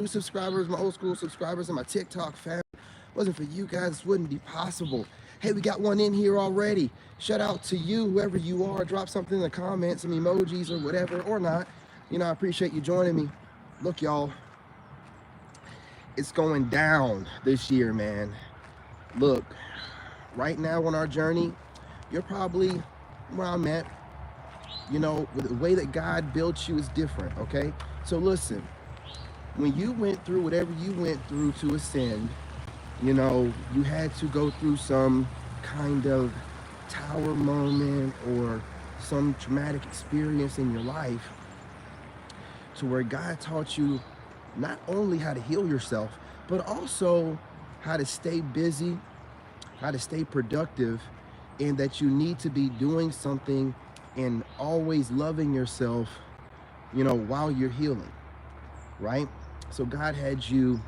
new subscribers, my old school subscribers, and my TikTok family. If it wasn't for you guys, this wouldn't be possible. Hey, we got one in here already. Shout out to you, whoever you are. Drop something in the comments, some emojis or whatever, or not. You know, I appreciate you joining me. Look, y'all, it's going down this year, man. Look, right now on our journey, you're probably where I'm at. You know, the way that God built you is different, okay? So listen, when you went through whatever you went through to ascend, you know, you had to go through some kind of tower moment or some traumatic experience in your life to where God taught you not only how to heal yourself, but also how to stay busy, how to stay productive, and that you need to be doing something and always loving yourself, you know, while you're healing, right? So God had you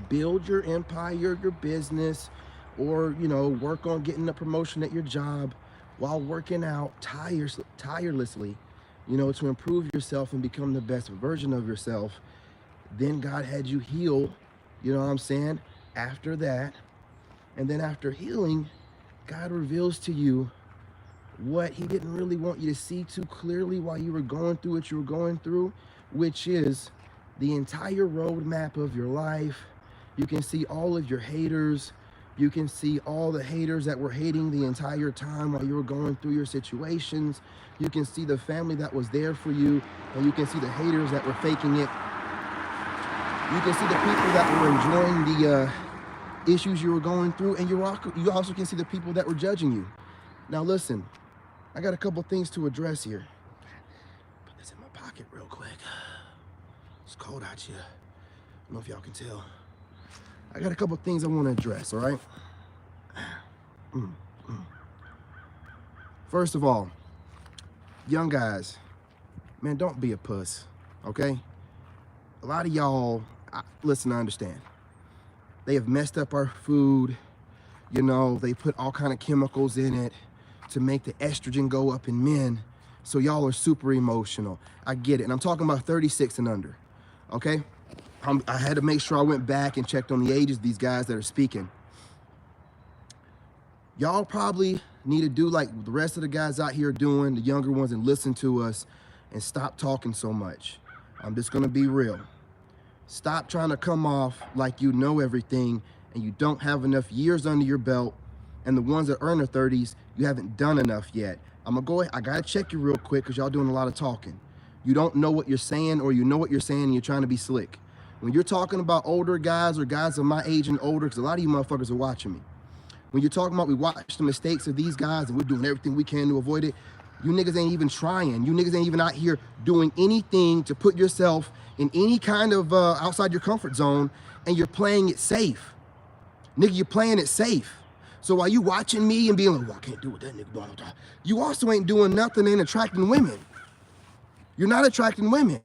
build your empire, your business, or, you know, work on getting a promotion at your job while working out tirelessly, you know, to improve yourself and become the best version of yourself. Then God had you heal, you know what I'm saying, after that. And then after healing, God reveals to you what he didn't really want you to see too clearly while you were going through what you were going through, which is the entire roadmap of your life. You can see all of your haters. You can see all the haters that were hating the entire time while you were going through your situations. You can see the family that was there for you, and you can see the haters that were faking it. You can see the people that were enjoying the issues you were going through, and you also can see the people that were judging you. Now listen, I got a couple things to address here. Put this in my pocket real quick. It's cold out here. I don't know if y'all can tell. I got a couple things I want to address, all right? First of all, young guys, man, don't be a puss, okay? A lot of y'all, listen, I understand. They have messed up our food. You know, they put all kind of chemicals in it to make the estrogen go up in men. So y'all are super emotional. I get it. And I'm talking about 36 and under, okay? I had to make sure I went back and checked on the ages of these guys that are speaking. Y'all probably need to do like the rest of the guys out here doing, the younger ones, and listen to us and stop talking so much. I'm just gonna be real. Stop trying to come off like you know everything and you don't have enough years under your belt, and the ones that are in their 30s, you haven't done enough yet. I'm gonna go ahead, I gotta check you real quick because y'all doing a lot of talking. You don't know what you're saying, or you know what you're saying and you're trying to be slick. When you're talking about older guys or guys of my age and older, because a lot of you motherfuckers are watching me. When you're talking about we watch the mistakes of these guys and we're doing everything we can to avoid it, you niggas ain't even trying. You niggas ain't even out here doing anything to put yourself in any kind of outside your comfort zone, and you're playing it safe. Nigga, you're playing it safe. So while you watching me and being like, well, I can't do what that nigga, blah, blah, blah, you also ain't doing nothing and attracting women. You're not attracting women.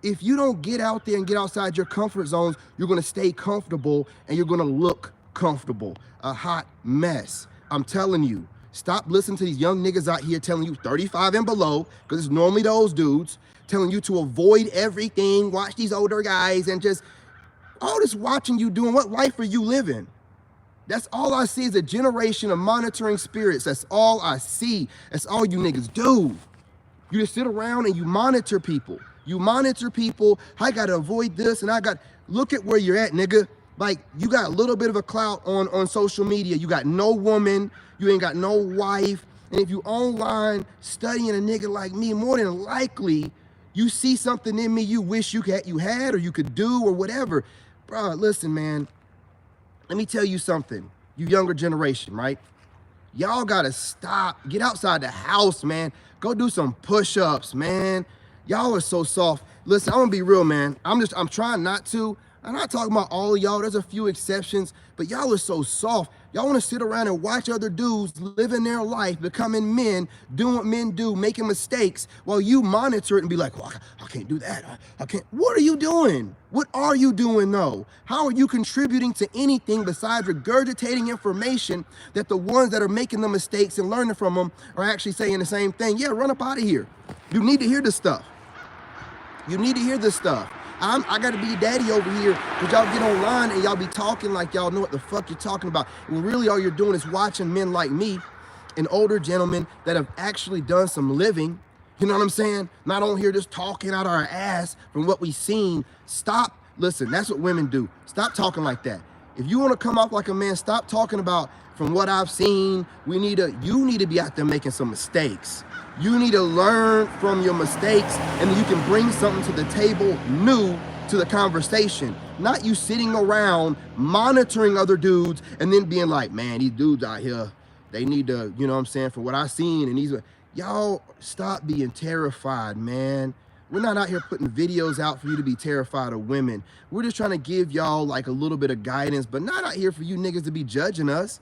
If you don't get out there and get outside your comfort zones, you're gonna stay comfortable and you're gonna look comfortable. A hot mess. I'm telling you, stop listening to these young niggas out here telling you 35 and below, because it's normally those dudes, telling you to avoid everything, watch these older guys, and just all this watching you doing. What life are you living? That's all I see is a generation of monitoring spirits. That's all I see. That's all you niggas do. You just sit around and you monitor people. You monitor people. I gotta avoid this, and look at where you're at, nigga. Like, you got a little bit of a clout on social media. You got no woman, you ain't got no wife. And if you online studying a nigga like me, more than likely, you see something in me you wish you had or you could do or whatever. Bro, listen, man. Let me tell you something, you younger generation, right? Y'all gotta stop, get outside the house, man. Go do some push-ups, man. Y'all are so soft. Listen, I'm gonna be real, man. I'm trying not to. I'm not talking about all of y'all, there's a few exceptions, but y'all are so soft. Y'all wanna sit around and watch other dudes living their life, becoming men, doing what men do, making mistakes, while you monitor it and be like, well, I can't do that, I can't. What are you doing? What are you doing though? How are you contributing to anything besides regurgitating information that the ones that are making the mistakes and learning from them are actually saying the same thing? Yeah, run up out of here. You need to hear this stuff. You need to hear this stuff. I gotta be daddy over here, because y'all get online and y'all be talking like y'all know what the fuck you're talking about. When really all you're doing is watching men like me and older gentlemen that have actually done some living. You know what I'm saying? Not on here just talking out our ass from what we've seen. Stop. Listen, that's what women do. Stop talking like that. If you want to come off like a man, stop talking about from what I've seen. You need to be out there making some mistakes. You need to learn from your mistakes, and then you can bring something to the table new to the conversation. Not you sitting around monitoring other dudes and then being like, man, these dudes out here, they need to, you know what I'm saying, for what I've seen. And these, y'all stop being terrified, man. We're not out here putting videos out for you to be terrified of women. We're just trying to give y'all like a little bit of guidance, but not out here for you niggas to be judging us.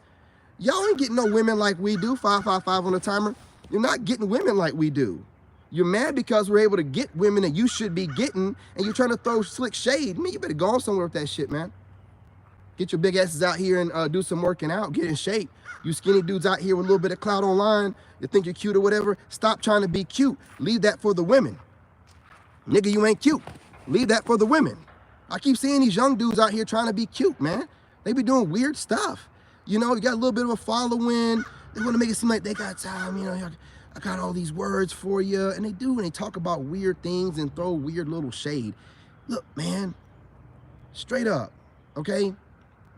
Y'all ain't getting no women like we do. 555 on the timer. You're not getting women like we do. You're mad because we're able to get women that you should be getting, and you're trying to throw slick shade. Man, you better go on somewhere with that shit, man. Get your big asses out here and do some working out, get in shape. You skinny dudes out here with a little bit of clout online, you think you're cute or whatever, stop trying to be cute. Leave that for the women. Nigga, you ain't cute. Leave that for the women. I keep seeing these young dudes out here trying to be cute, man. They be doing weird stuff. You know, you got a little bit of a following. They want to make it seem like they got time, you know, I got all these words for you. And they do, and they talk about weird things and throw weird little shade. Look, man, straight up, okay?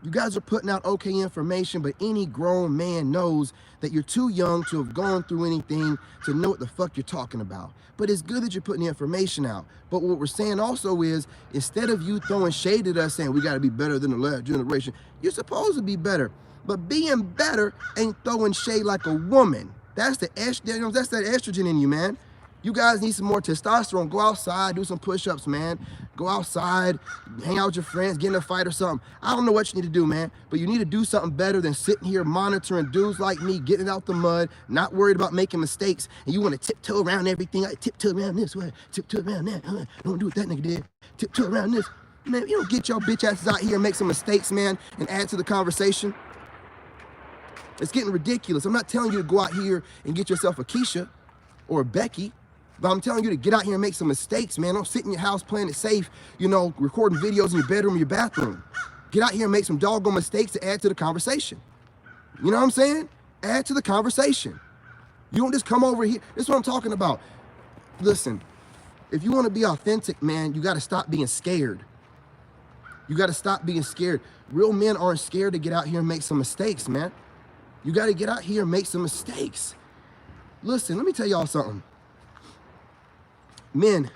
You guys are putting out okay information, but any grown man knows that you're too young to have gone through anything to know what the fuck you're talking about. But it's good that you're putting the information out. But what we're saying also is, instead of you throwing shade at us saying we got to be better than the last generation, you're supposed to be better. But being better ain't throwing shade like a woman. That's that estrogen in you, man. You guys need some more testosterone. Go outside, do some push-ups, man. Go outside, hang out with your friends, get in a fight or something. I don't know what you need to do, man, but you need to do something better than sitting here monitoring dudes like me, getting out the mud, not worried about making mistakes, and you want to tiptoe around everything. Like, tiptoe around this way, tiptoe around that. Don't do what that nigga did. Tiptoe around this. Man, you don't get your bitch asses out here and make some mistakes, man, and add to the conversation. It's getting ridiculous. I'm not telling you to go out here and get yourself a Keisha or a Becky. But I'm telling you to get out here and make some mistakes, man. Don't sit in your house playing it safe, you know, recording videos in your bedroom, your bathroom. Get out here and make some doggone mistakes to add to the conversation. You know what I'm saying? Add to the conversation. You don't just come over here. This is what I'm talking about. Listen, if you want to be authentic, man, you got to stop being scared. You got to stop being scared. Real men aren't scared to get out here and make some mistakes, man. You got to get out here and make some mistakes. Listen, let me tell y'all something. Men,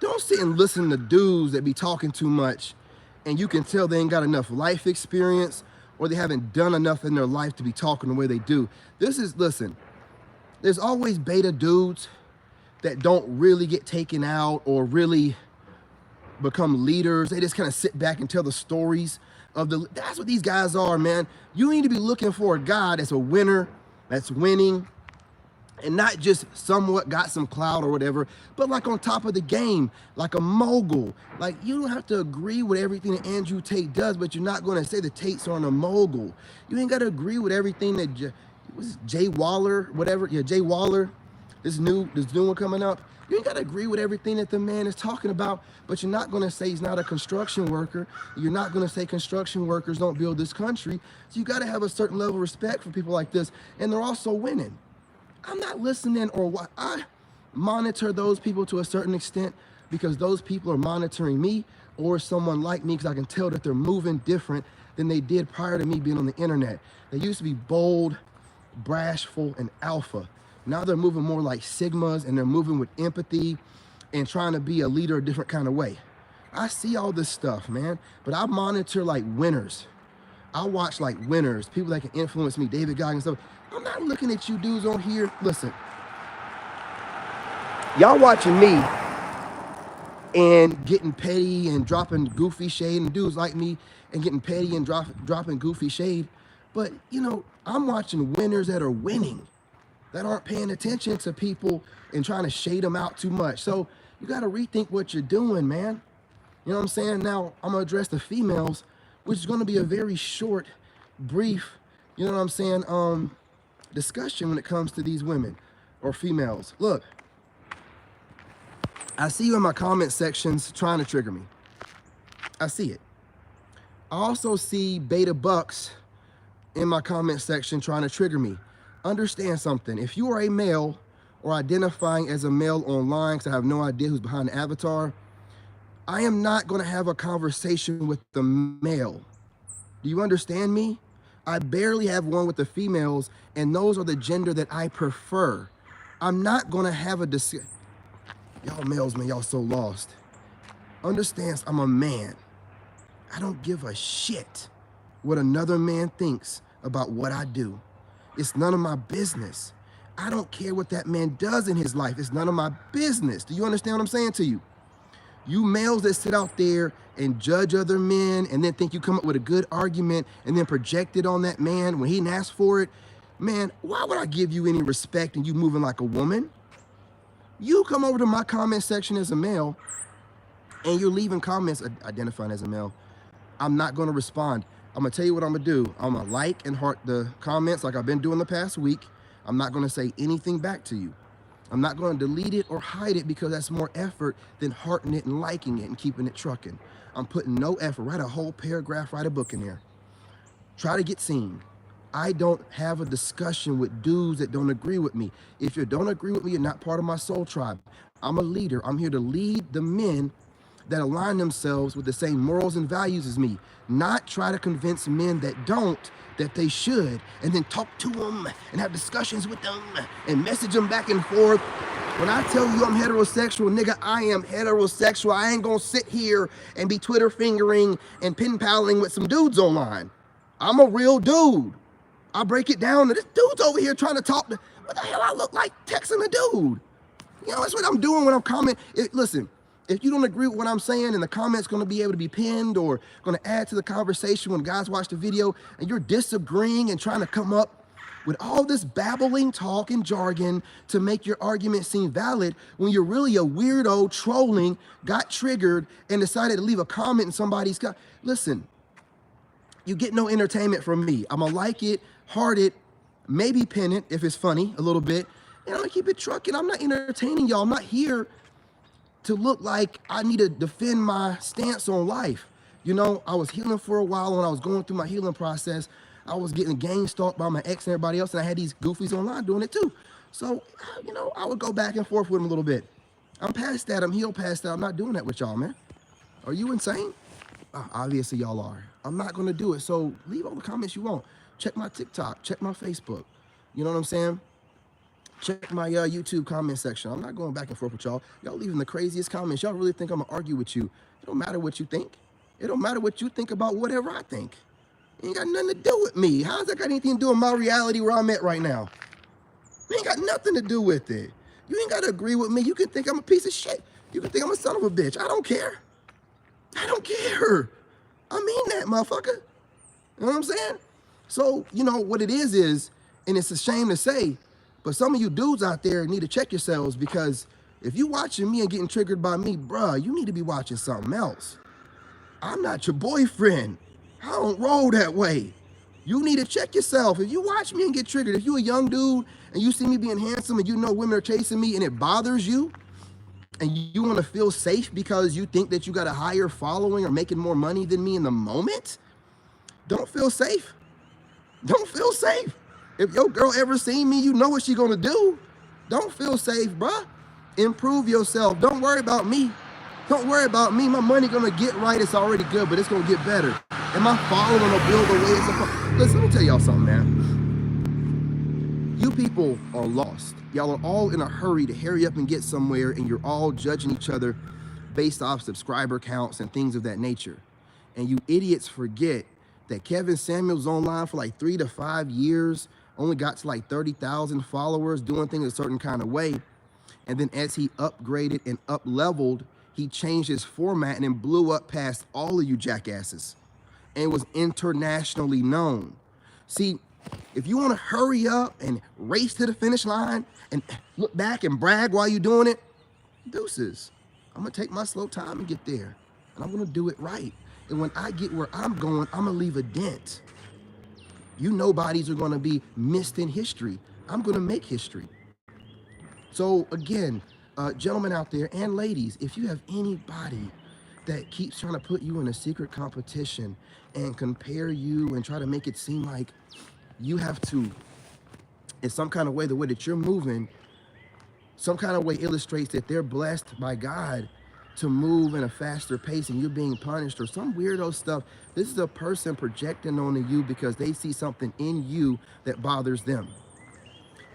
don't sit and listen to dudes that be talking too much and you can tell they ain't got enough life experience or they haven't done enough in their life to be talking the way they do. Listen, there's always beta dudes that don't really get taken out or really become leaders. They just kind of sit back and tell the stories of that's what these guys are, man. You need to be looking for a guy that's a winner, that's winning, and not just somewhat got some clout or whatever, but like on top of the game, like a mogul. Like, you don't have to agree with everything that Andrew Tate does, but you're not going to say the Tates aren't a mogul. You ain't got to agree with everything that Jay Waller, whatever. Yeah, Jay Waller, this new one coming up. You ain't got to agree with everything that the man is talking about, but you're not going to say he's not a construction worker. You're not going to say construction workers don't build this country. So you got to have a certain level of respect for people like this, and they're also winning. I'm not listening, or what. I monitor those people to a certain extent because those people are monitoring me or someone like me, because I can tell that they're moving different than they did prior to me being on the internet. They used to be bold, brashful, and alpha. Now they're moving more like Sigmas, and they're moving with empathy and trying to be a leader a different kind of way. I see all this stuff, man, but I monitor like winners. I watch like winners, people that can influence me, David Goggins and stuff. I'm not looking at you dudes on here. Listen, y'all watching me and getting petty and dropping goofy shade, and dudes like me and getting petty and dropping goofy shade. But, you know, I'm watching winners that are winning, that aren't paying attention to people and trying to shade them out too much. So you got to rethink what you're doing, man. You know what I'm saying? Now, I'm going to address the females, which is going to be a very short, brief, you know what I'm saying, discussion when it comes to these women or females. Look, I see you in my comment sections trying to trigger me. I see it. I also see beta bucks in my comment section trying to trigger me. Understand something. If you are a male or identifying as a male online, because I have no idea who's behind the avatar, I am not going to have a conversation with the male. Do you understand me? I barely have one with the females, and those are the gender that I prefer. I'm not going to have a discussion. Y'all males, man, y'all so lost. Understand, I'm a man. I don't give a shit what another man thinks about what I do. It's none of my business. I don't care what that man does in his life. It's none of my business. Do you understand what I'm saying to you? You males that sit out there and judge other men and then think you come up with a good argument and then project it on that man when he didn't ask for it, man, why would I give you any respect and you moving like a woman? You come over to my comment section as a male and you're leaving comments identifying as a male. I'm not going to respond. I'm going to tell you what I'm going to do. I'm going to like and heart the comments like I've been doing the past week. I'm not going to say anything back to you. I'm not going to delete it or hide it because that's more effort than hearting it and liking it and keeping it trucking. I'm putting no effort. Write a whole paragraph, write a book in there. Try to get seen. I don't have a discussion with dudes that don't agree with me. If you don't agree with me, you're not part of my soul tribe. I'm a leader. I'm here to lead the men that align themselves with the same morals and values as me, not try to convince men that don't that they should, and then talk to them and have discussions with them and message them back and forth. When I tell you I'm heterosexual, nigga, I am heterosexual. I ain't gonna sit here and be Twitter fingering and pen paling with some dudes online. I'm a real dude. I break it down. This dude's over here trying to talk to, what the hell I look like texting a dude? You know, that's what I'm doing when I'm commenting. Listen, if you don't agree with what I'm saying and the comment's going to be able to be pinned or going to add to the conversation when guys watch the video and you're disagreeing and trying to come up with all this babbling talk and jargon to make your argument seem valid when you're really a weirdo trolling, got triggered, and decided to leave a comment in somebody's listen, you get no entertainment from me. I'm going to like it, heart it, maybe pin it if it's funny a little bit, and I'm going to keep it trucking. I'm not entertaining y'all. I'm not here to look like I need to defend my stance on life. You know, I was healing for a while. When I was going through my healing process, I was getting gang stalked by my ex and everybody else, and I had these goofies online doing it too. So, you know, I would go back and forth with them a little bit. I'm past that. I'm healed past that. I'm not doing that with y'all, man. Are you insane? Obviously, y'all are. I'm not going to do it. So leave all the comments you want. Check my TikTok. Check my Facebook. You know what I'm saying? Check my YouTube comment section. I'm not going back and forth with y'all. Y'all leaving the craziest comments. Y'all really think I'm going to argue with you. It don't matter what you think. It don't matter what you think about whatever I think. It ain't got nothing to do with me. How's that got anything to do with my reality where I'm at right now? It ain't got nothing to do with it. You ain't got to agree with me. You can think I'm a piece of shit. You can think I'm a son of a bitch. I don't care. I don't care. I mean that, motherfucker. You know what I'm saying? So, you know, what it is, and it's a shame to say, but some of you dudes out there need to check yourselves, because if you watching me and getting triggered by me, bruh, you need to be watching something else. I'm not your boyfriend. I don't roll that way. You need to check yourself. If you watch me and get triggered, if you a young dude and you see me being handsome and you know women are chasing me and it bothers you, and you want to feel safe because you think that you got a higher following or making more money than me in the moment, don't feel safe. Don't feel safe. If your girl ever seen me, you know what she gonna do. Don't feel safe, bruh. Improve yourself. Don't worry about me. Don't worry about me. My money gonna get right. It's already good, but it's gonna get better. And my following will build the way it's supposed. Listen, let me tell y'all something, man. You people are lost. Y'all are all in a hurry to hurry up and get somewhere, and you're all judging each other based off subscriber counts and things of that nature. And you idiots forget that Kevin Samuels online for like 3 to 5 years, only got to like 30,000 followers, doing things a certain kind of way. And then as he upgraded and up-leveled, he changed his format and then blew up past all of you jackasses and was internationally known. See, if you want to hurry up and race to the finish line and look back and brag while you're doing it, deuces. I'm going to take my slow time and get there. And I'm going to do it right. And when I get where I'm going, I'm going to leave a dent. You nobodies are going to be missed in history. I'm going to make history. So again, Gentlemen out there and ladies, if you have anybody that keeps trying to put you in a secret competition and compare you and try to make it seem like you have to, in some kind of way, the way that you're moving, some kind of way illustrates that they're blessed by God to move in a faster pace and you're being punished or some weirdo stuff. This is a person projecting onto you because they see something in you that bothers them.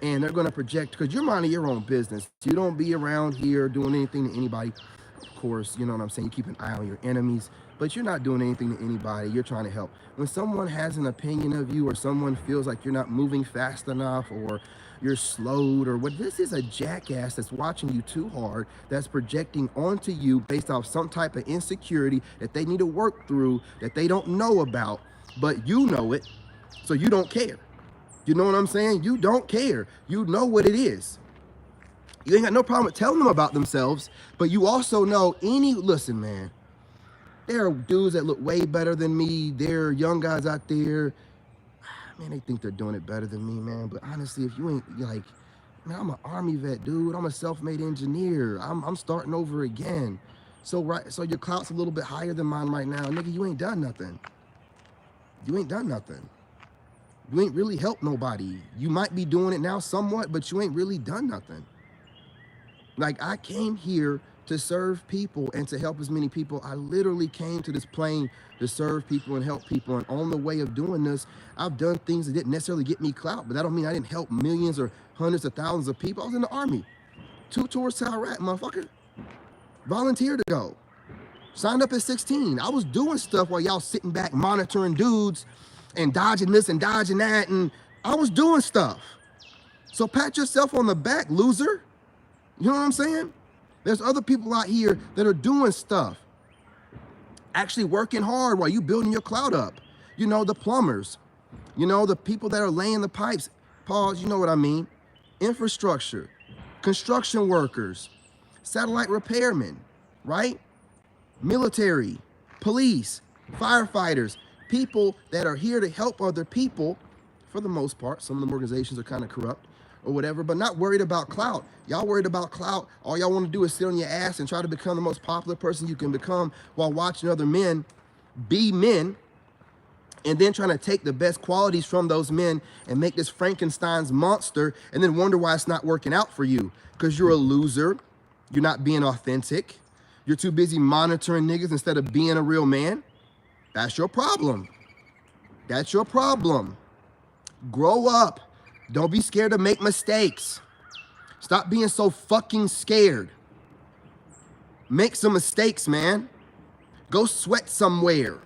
And they're going to project, because you're minding your own business. You don't be around here doing anything to anybody. Of course, you know what I'm saying? You keep an eye on your enemies, but you're not doing anything to anybody. You're trying to help. When someone has an opinion of you or someone feels like you're not moving fast enough or you're slowed or what, this is a jackass that's watching you too hard, that's projecting onto you based off some type of insecurity that they need to work through that they don't know about, but you know it, so you don't care. You know what I'm saying? You don't care. You know what it is. You ain't got no problem with telling them about themselves, but you also know listen, man, there are dudes that look way better than me. There are young guys out there, man, they think they're doing it better than me, man. But honestly, if you ain't like, man, I'm an Army vet, dude. I'm a self-made engineer. I'm starting over again. So your clout's a little bit higher than mine right now. Nigga, you ain't done nothing. You ain't done nothing. You ain't really helped nobody. You might be doing it now somewhat, but you ain't really done nothing. Like, I came here to serve people and to help as many people. I literally came to this plane to serve people and help people. And on the way of doing this, I've done things that didn't necessarily get me clout, but that don't mean I didn't help millions or hundreds of thousands of people. I was in the Army. 2 tours to Iraq, motherfucker. Volunteered to go. Signed up at 16. I was doing stuff while y'all sitting back monitoring dudes and dodging this and dodging that, and I was doing stuff. So pat yourself on the back, loser. You know what I'm saying? There's other people out here that are doing stuff, actually working hard while you building your clout up. You know, the plumbers, you know, the people that are laying the pipes, pause, you know what I mean, infrastructure, construction workers, satellite repairmen, right? Military, police, firefighters, people that are here to help other people, for the most part. Some of them organizations are kind of corrupt or whatever, but not worried about clout. Y'all worried about clout. All y'all want to do is sit on your ass and try to become the most popular person you can become while watching other men be men, and then trying to take the best qualities from those men and make this Frankenstein's monster and then wonder why it's not working out for you. Because you're a loser. You're not being authentic. You're too busy monitoring niggas instead of being a real man. That's your problem. That's your problem. Grow up. Don't be scared to make mistakes. Stop being so fucking scared. Make some mistakes, man. Go sweat somewhere.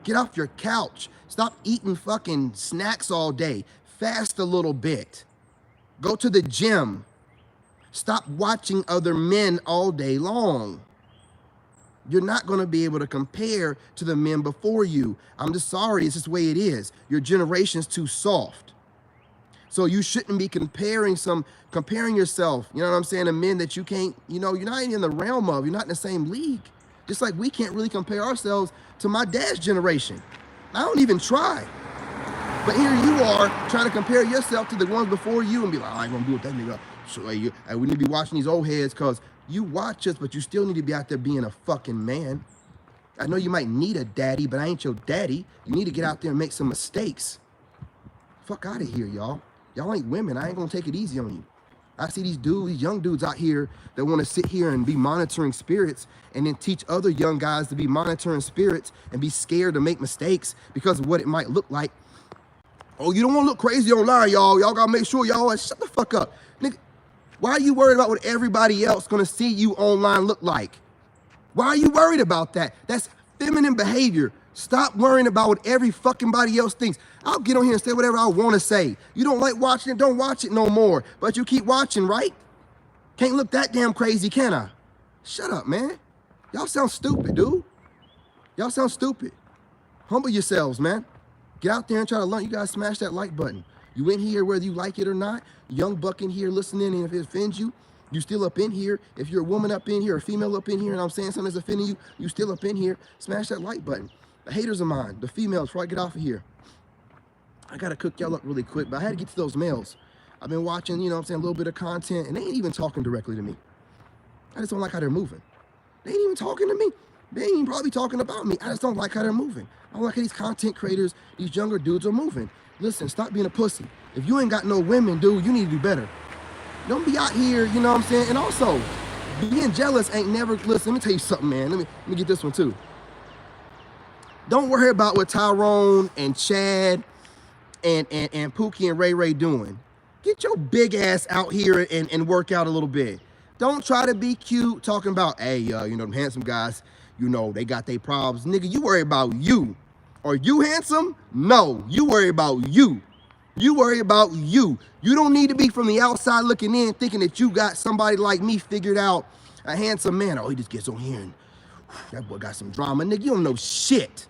Get off your couch. Stop eating fucking snacks all day. Fast a little bit. Go to the gym. Stop watching other men all day long. You're not going to be able to compare to the men before you. I'm just sorry, it's just the way it is. Your generation's too soft. So you shouldn't be comparing yourself, you know what I'm saying, to men that you can't, you know, you're not in the realm of, you're not in the same league. Just like we can't really compare ourselves to my dad's generation. I don't even try. But here you are trying to compare yourself to the ones before you and be like, I ain't gonna do what that nigga. So we need to be watching these old heads, because you watch us, but you still need to be out there being a fucking man. I know you might need a daddy, but I ain't your daddy. You need to get out there and make some mistakes. Fuck out of here, y'all. Y'all ain't women. I ain't gonna take it easy on you. I see these young dudes out here that want to sit here and be monitoring spirits and then teach other young guys to be monitoring spirits and be scared to make mistakes because of what it might look like. Oh, you don't want to look crazy online, y'all. Y'all gotta make sure y'all shut the fuck up. Nigga, why are you worried about what everybody else gonna see you online look like? Why are you worried about that? That's feminine behavior. Stop worrying about what every fucking body else thinks. I'll get on here and say whatever I want to say. You don't like watching it, don't watch it no more. But you keep watching, right? Can't look that damn crazy, can I? Shut up, man. Y'all sound stupid, dude. Y'all sound stupid. Humble yourselves, man. Get out there and try to learn. You guys smash that like button. You in here whether you like it or not. Young buck in here listening, and if it offends you, you still up in here. If you're a woman up in here, a female up in here, and I'm saying something that's offending you, you still up in here. Smash that like button. The haters of mine, the females, before I get off of here. I gotta cook y'all up really quick, but I had to get to those males. I've been watching, you know what I'm saying, a little bit of content, and they ain't even talking directly to me. I just don't like how they're moving. They ain't even talking to me. They ain't even probably talking about me. I just don't like how they're moving. I don't like how these content creators, these younger dudes are moving. Listen, stop being a pussy. If you ain't got no women, dude, you need to do better. Don't be out here, you know what I'm saying? And also, being jealous ain't never, listen, let me tell you something, man. Let me get this one too. Don't worry about what Tyrone and Chad and Pookie and Ray Ray doing. Get your big ass out here and work out a little bit. Don't try to be cute talking about, hey, you know, them handsome guys, you know, they got their problems. Nigga, you worry about you. Are you handsome? No, you worry about you. You worry about you. You don't need to be from the outside looking in thinking that you got somebody like me figured out, a handsome man. Oh, he just gets on here and that boy got some drama. Nigga, you don't know shit.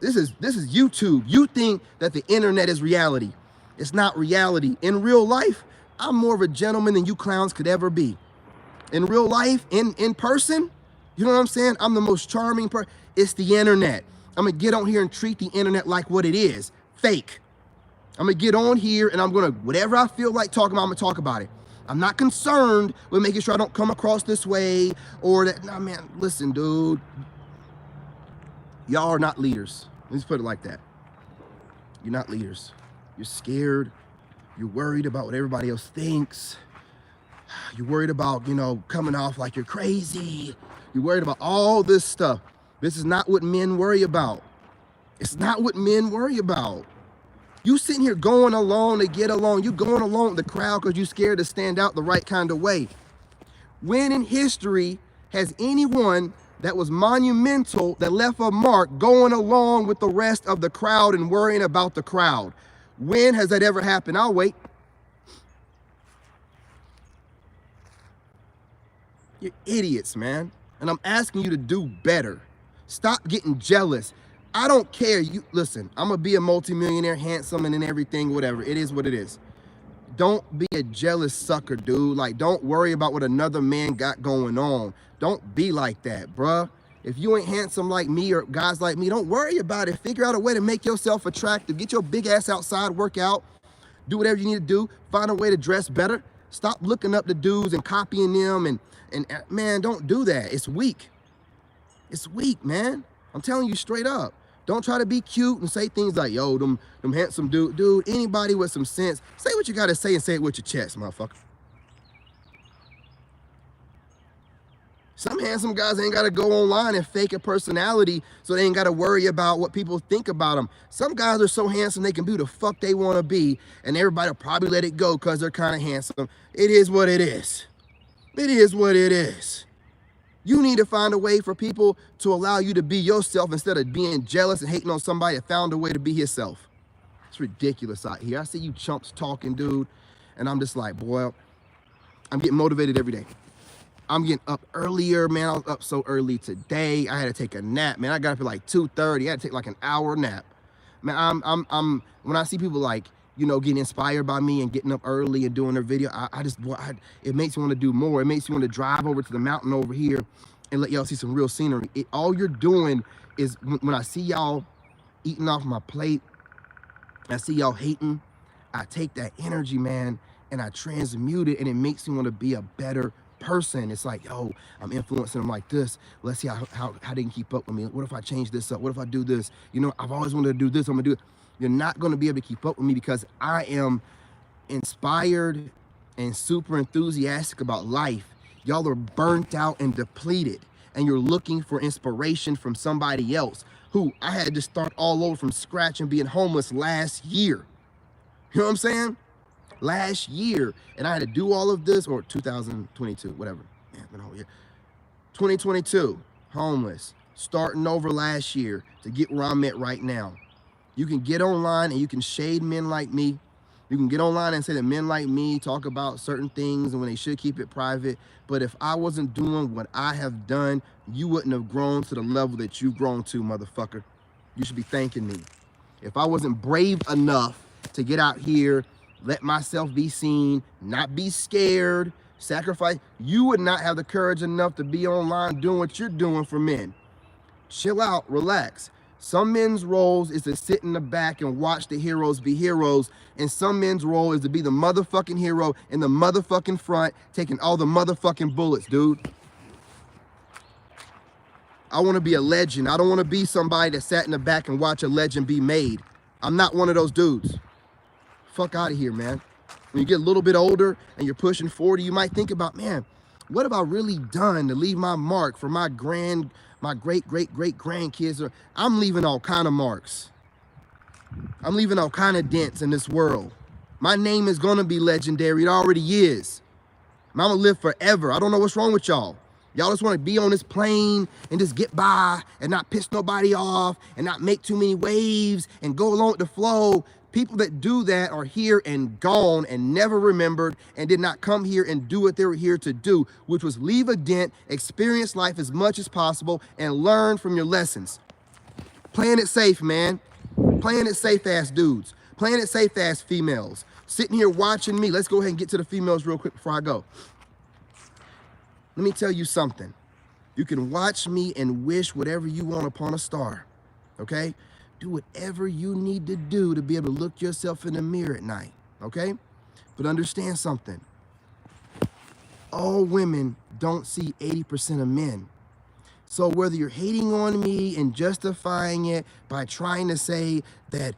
This is YouTube. You think that the internet is reality. It's not reality. In real life, I'm more of a gentleman than you clowns could ever be. In real life, in person, you know what I'm saying? I'm the most charming person. It's the internet. I'm gonna get on here and treat the internet like what it is, fake. I'm gonna get on here and I'm gonna, whatever I feel like talking about, I'm gonna talk about it. I'm not concerned with making sure I don't come across this way or that. Nah, man, listen, dude. Y'all are not leaders. Let's put it like that. You're not leaders. You're scared. You're worried about what everybody else thinks. You're worried about, you know, coming off like you're crazy. You're worried about all this stuff. This is not what men worry about. It's not what men worry about. You sitting here going along to get along. You going along with the crowd because you're scared to stand out the right kind of way. When in history has anyone that was monumental, that left a mark, going along with the rest of the crowd and worrying about the crowd? When has that ever happened? I'll wait. You're idiots, man. And I'm asking you to do better. Stop getting jealous. I don't care. You listen, I'm gonna be a multimillionaire, handsome and everything, whatever. It is what it is. Don't be a jealous sucker, dude. Like, don't worry about what another man got going on. Don't be like that, bruh. If you ain't handsome like me or guys like me, don't worry about it. Figure out a way to make yourself attractive. Get your big ass outside, work out, do whatever you need to do. Find a way to dress better. Stop looking up the dudes and copying them and man, don't do that. It's weak. It's weak, man. I'm telling you straight up. Don't try to be cute and say things like, yo, them handsome dude. Dude, anybody with some sense, say what you gotta say and say it with your chest, motherfucker. Some handsome guys ain't gotta go online and fake a personality so they ain't gotta worry about what people think about them. Some guys are so handsome they can be the fuck they wanna be and everybody will probably let it go because they're kind of handsome. It is what it is. It is what it is. You need to find a way for people to allow you to be yourself instead of being jealous and hating on somebody that found a way to be himself. It's ridiculous out here. I see you chumps talking, dude, and I'm just like, boy, I'm getting motivated every day. I'm getting up earlier, man. I was up so early today. I had to take a nap, man. I got up at like 2:30. I had to take like an hour nap. Man, I'm when I see people like, you know, getting inspired by me and getting up early and doing their video, it makes me want to do more. It makes me want to drive over to the mountain over here and let y'all see some real scenery. All you're doing is, when I see y'all eating off my plate, I see y'all hating, I take that energy, man, and I transmute it, and it makes me want to be a better person. It's like, yo, I'm influencing them like this. Let's see how they can keep up with me. What if I change this up? What if I do this? You know, I've always wanted to do this. I'm gonna do it. You're not going to be able to keep up with me because I am inspired and super enthusiastic about life. Y'all are burnt out and depleted, and you're looking for inspiration from somebody else who I had to start all over from scratch and being homeless last year. You know what I'm saying? Last year. And I had to do all of this, or 2022, whatever. Man, been a whole year. 2022, homeless, starting over last year to get where I'm at right now. You can get online and you can shade men like me. You can get online and say that men like me talk about certain things and when they should keep it private. But if I wasn't doing what I have done, you wouldn't have grown to the level that you've grown to, motherfucker. You should be thanking me. If I wasn't brave enough to get out here, let myself be seen, not be scared, sacrifice, you would not have the courage enough to be online doing what you're doing for men. Chill out, relax. Some men's roles is to sit in the back and watch the heroes be heroes, and some men's role is to be the motherfucking hero in the motherfucking front, taking all the motherfucking bullets, dude. I want to be a legend. I don't want to be somebody that sat in the back and watch a legend be made. I'm not one of those dudes. Fuck out of here, man. When you get a little bit older and you're pushing 40, you might think about, man, what have I really done to leave my mark for my great grandkids? I'm leaving all kind of marks. I'm leaving all kind of dents in this world. My name is gonna be legendary. It already is. I'm gonna live forever. I don't know what's wrong with y'all. Y'all just want to be on this plane and just get by and not piss nobody off and not make too many waves and go along with the flow. People that do that are here and gone and never remembered and did not come here and do what they were here to do, which was leave a dent, experience life as much as possible, and learn from your lessons. Playing it safe, man. Playing it safe ass dudes. Playing it safe ass females. Sitting here watching me. Let's go ahead and get to the females real quick before I go. Let me tell you something. You can watch me and wish whatever you want upon a star, okay? Do whatever you need to do to be able to look yourself in the mirror at night, okay? But understand something. All women don't see 80% of men. So whether you're hating on me and justifying it by trying to say that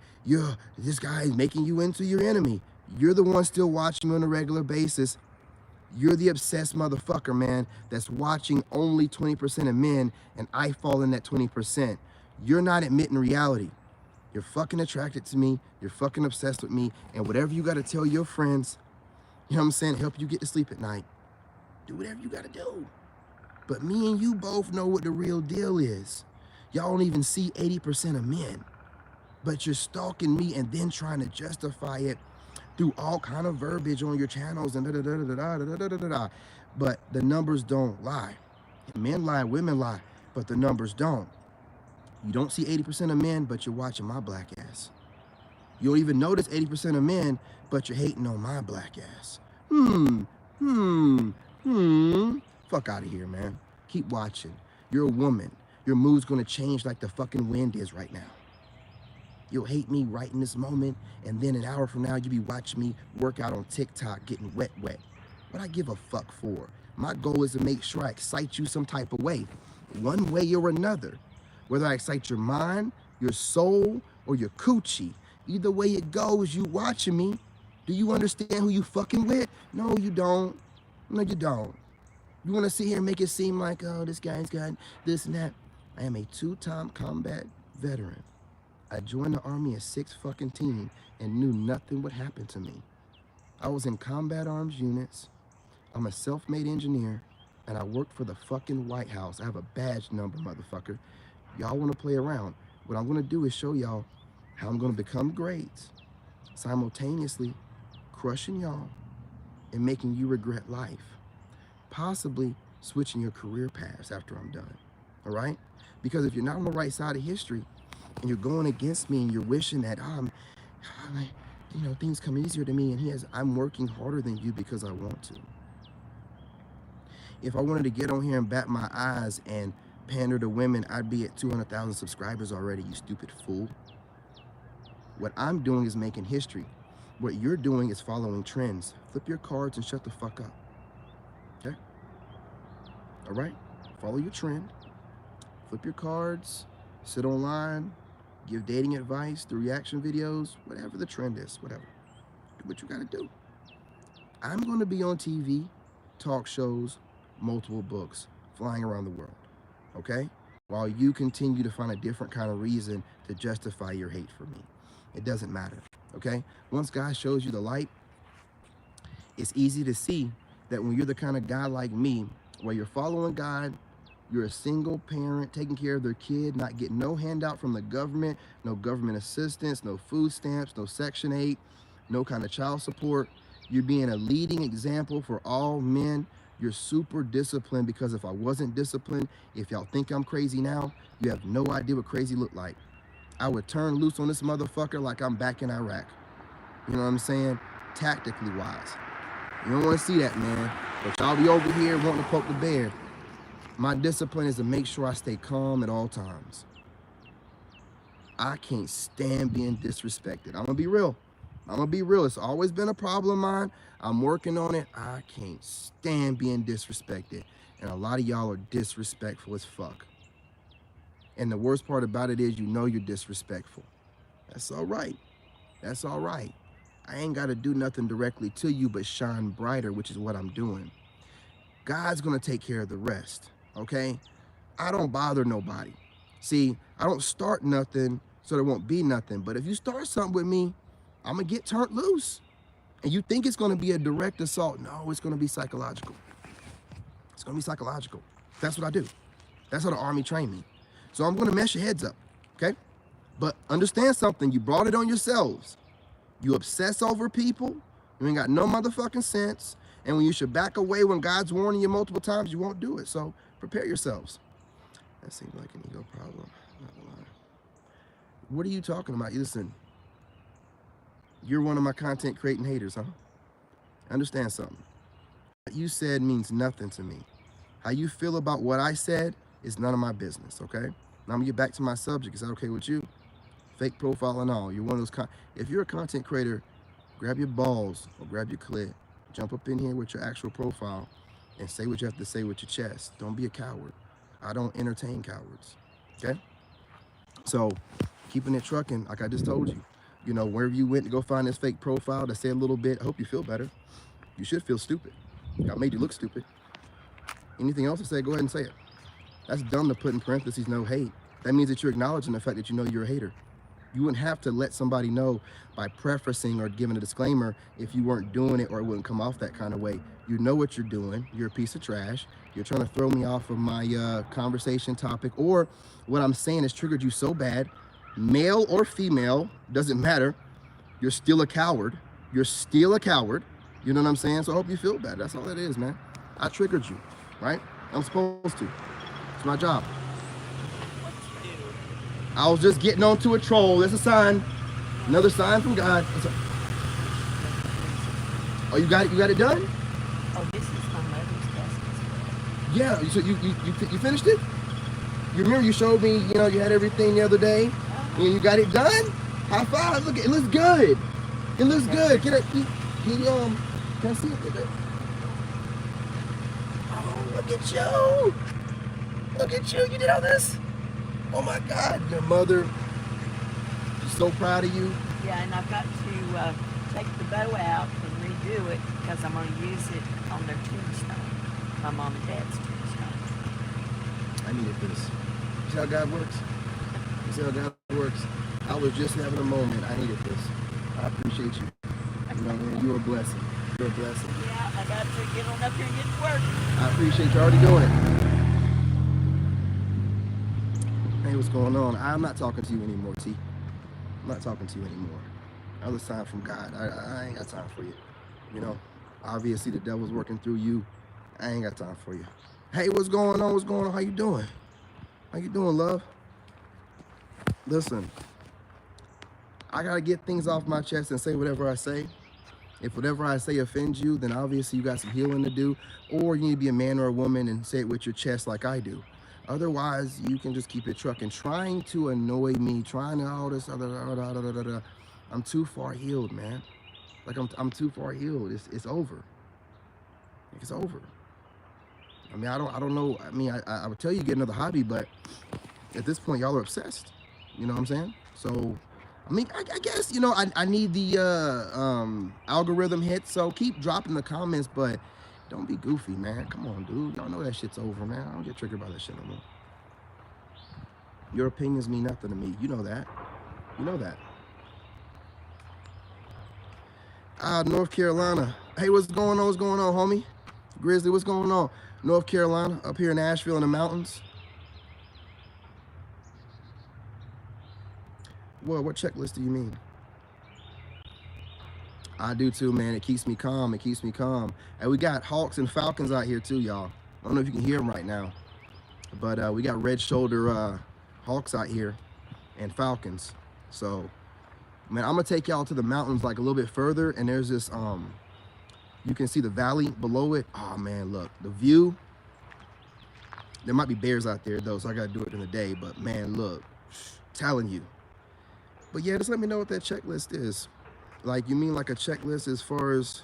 this guy is making you into your enemy, you're the one still watching me on a regular basis. You're the obsessed motherfucker, man, that's watching only 20% of men, and I fall in that 20%. You're not admitting reality. You're fucking attracted to me. You're fucking obsessed with me. And whatever you got to tell your friends, you know what I'm saying, help you get to sleep at night, do whatever you got to do. But me and you both know what the real deal is. Y'all don't even see 80% of men. But you're stalking me and then trying to justify it through all kind of verbiage on your channels and da-da-da-da-da-da-da-da-da-da. But the numbers don't lie. Men lie, women lie, but the numbers don't. You don't see 80% of men, but you're watching my black ass. You don't even notice 80% of men, but you're hating on my black ass. Fuck out of here, man. Keep watching. You're a woman. Your mood's gonna change like the fucking wind is right now. You'll hate me right in this moment, and then an hour from now, you'll be watching me work out on TikTok getting wet. What I give a fuck for? My goal is to make sure I excite you some type of way, one way or another. Whether I excite your mind, your soul, or your coochie. Either way it goes, you watching me. Do you understand who you fucking with? No, you don't. No, you don't. You want to sit here and make it seem like, oh, this guy's got this and that. I am a 2-time combat veteran. I joined the Army at 6 fucking teen and knew nothing would happen to me. I was in combat arms units. I'm a self-made engineer, and I work for the fucking White House. I have a badge number, motherfucker. Y'all want to play around. What I'm going to do is show y'all how I'm going to become great, simultaneously crushing y'all and making you regret life. Possibly switching your career paths after I'm done, all right? Because if you're not on the right side of history, and you're going against me and you're wishing that, things come easier to me, and I'm working harder than you because I want to. If I wanted to get on here and bat my eyes and pander to women, I'd be at 200,000 subscribers already, you stupid fool. What I'm doing is making history. What you're doing is following trends. Flip your cards and shut the fuck up. Okay? All right? Follow your trend. Flip your cards. Sit online. Give dating advice, do reaction videos, whatever the trend is, whatever. Do what you gotta do. I'm gonna be on TV, talk shows, multiple books, flying around the world, okay? While you continue to find a different kind of reason to justify your hate for me. It doesn't matter, okay? Once God shows you the light, it's easy to see that when you're the kind of guy like me, where you're following God, you're a single parent taking care of their kid, not getting no handout from the government, no government assistance, no food stamps, no Section 8, no kind of child support. You're being a leading example for all men. You're super disciplined, because if I wasn't disciplined, if y'all think I'm crazy now, you have no idea what crazy looked like. I would turn loose on this motherfucker like I'm back in Iraq. You know what I'm saying? Tactically wise. You don't want to see that, man. But y'all be over here wanting to poke the bear. My discipline is to make sure I stay calm at all times. I can't stand being disrespected. I'm gonna be real. I'm gonna be real. It's always been a problem of mine. I'm working on it. I can't stand being disrespected. And a lot of y'all are disrespectful as fuck. And the worst part about it is you know you're disrespectful. That's all right. That's all right. I ain't gotta do nothing directly to you but shine brighter, which is what I'm doing. God's gonna take care of the rest, okay? I don't bother nobody. See, I don't start nothing so there won't be nothing. But if you start something with me, I'm gonna get turned loose. And you think it's gonna be a direct assault. No, it's gonna be psychological. It's gonna be psychological. That's what I do. That's how the Army trained me. So I'm gonna mess your heads up, okay? But understand something, you brought it on yourselves. You obsess over people, you ain't got no motherfucking sense, and when you should back away when God's warning you multiple times, you won't do it. So prepare yourselves. That seems like an ego problem, not gonna lie. What are you talking about? Listen, you're one of my content creating haters, huh? Understand something. What you said means nothing to me. How you feel about what I said is none of my business, okay? Now I'm gonna get back to my subject. Is that okay with you? Fake profile and all. You're one of those, if you're a content creator, grab your balls or grab your clit, jump up in here with your actual profile and say what you have to say with your chest. Don't be a coward. I don't entertain cowards, okay? So keeping it trucking, like I just told you, you know, wherever you went to go find this fake profile to say a little bit, I hope you feel better. You should feel stupid. I made you look stupid. Anything else to say, go ahead and say it. That's dumb to put in parentheses, no hate. That means that you're acknowledging the fact that you know you're a hater. You wouldn't have to let somebody know by prefacing or giving a disclaimer if you weren't doing it or it wouldn't come off that kind of way. You know what you're doing. You're a piece of trash. You're trying to throw me off of my conversation topic, or what I'm saying has triggered you so bad, male or female, doesn't matter. You're still a coward. You're still a coward. You know what I'm saying? So I hope you feel bad. That's all that is, man. I triggered you, right? I'm supposed to. It's my job. I was just getting onto a troll. That's a sign. Another sign from God. Oh, you got it? You got it done? Oh, this is my mother's desk. Yeah. So you finished it? You remember you showed me, you know, you had everything the other day, and you got it done? High five. Look, it looks good. It looks good. Can I see it? Oh, look at you. Look at you. You did all this? Oh my God, your mother, she's so proud of you. Yeah, and I've got to take the bow out and redo it because I'm going to use it on their tombstone, my mom and dad's tombstone. I needed this. You see how God works? You see how God works? I was just having a moment. I needed this. I appreciate you. You know, man, you're a blessing. You're a blessing. Yeah, I got to get on up here and get to work. I appreciate you already doing it. Hey, what's going on? I'm not talking to you anymore, T. I'm not talking to you anymore. That was a sign from God. I ain't got time for you. You know, obviously the devil's working through you. I ain't got time for you. Hey, what's going on? What's going on? How you doing? How you doing, love? Listen, I gotta get things off my chest and say whatever I say. If whatever I say offends you, then obviously you got some healing to do, or you need to be a man or a woman and say it with your chest like I do. Otherwise, you can just keep it trucking, trying to annoy me, trying to all this other, I'm too far healed, man. Like I'm too far healed. It's over. It's over. I mean, I don't know. I mean, I would tell you get another hobby, but at this point, y'all are obsessed. You know what I'm saying? So, I mean, I guess, you know, I need the algorithm hit. So keep dropping the comments, but don't be goofy, man. Come on, dude. Y'all know that shit's over, man. I don't get triggered by that shit no more. Your opinions mean nothing to me. You know that. You know that. North Carolina. Hey, what's going on? What's going on, homie? Grizzly, what's going on? North Carolina, up here in Asheville in the mountains. Well, what checklist do you mean? I do too, man. It keeps me calm. It keeps me calm. And we got hawks and falcons out here too, y'all. I don't know if you can hear them right now, but we got red shoulder hawks out here and falcons. So, man, I'm gonna take y'all to the mountains like a little bit further, and there's this you can see the valley below it. Oh man, look, the view. There might be bears out there though, so I gotta do it in the day. But man, look, telling you, But yeah, just let me know what that checklist is. Like, you mean like a checklist as far as...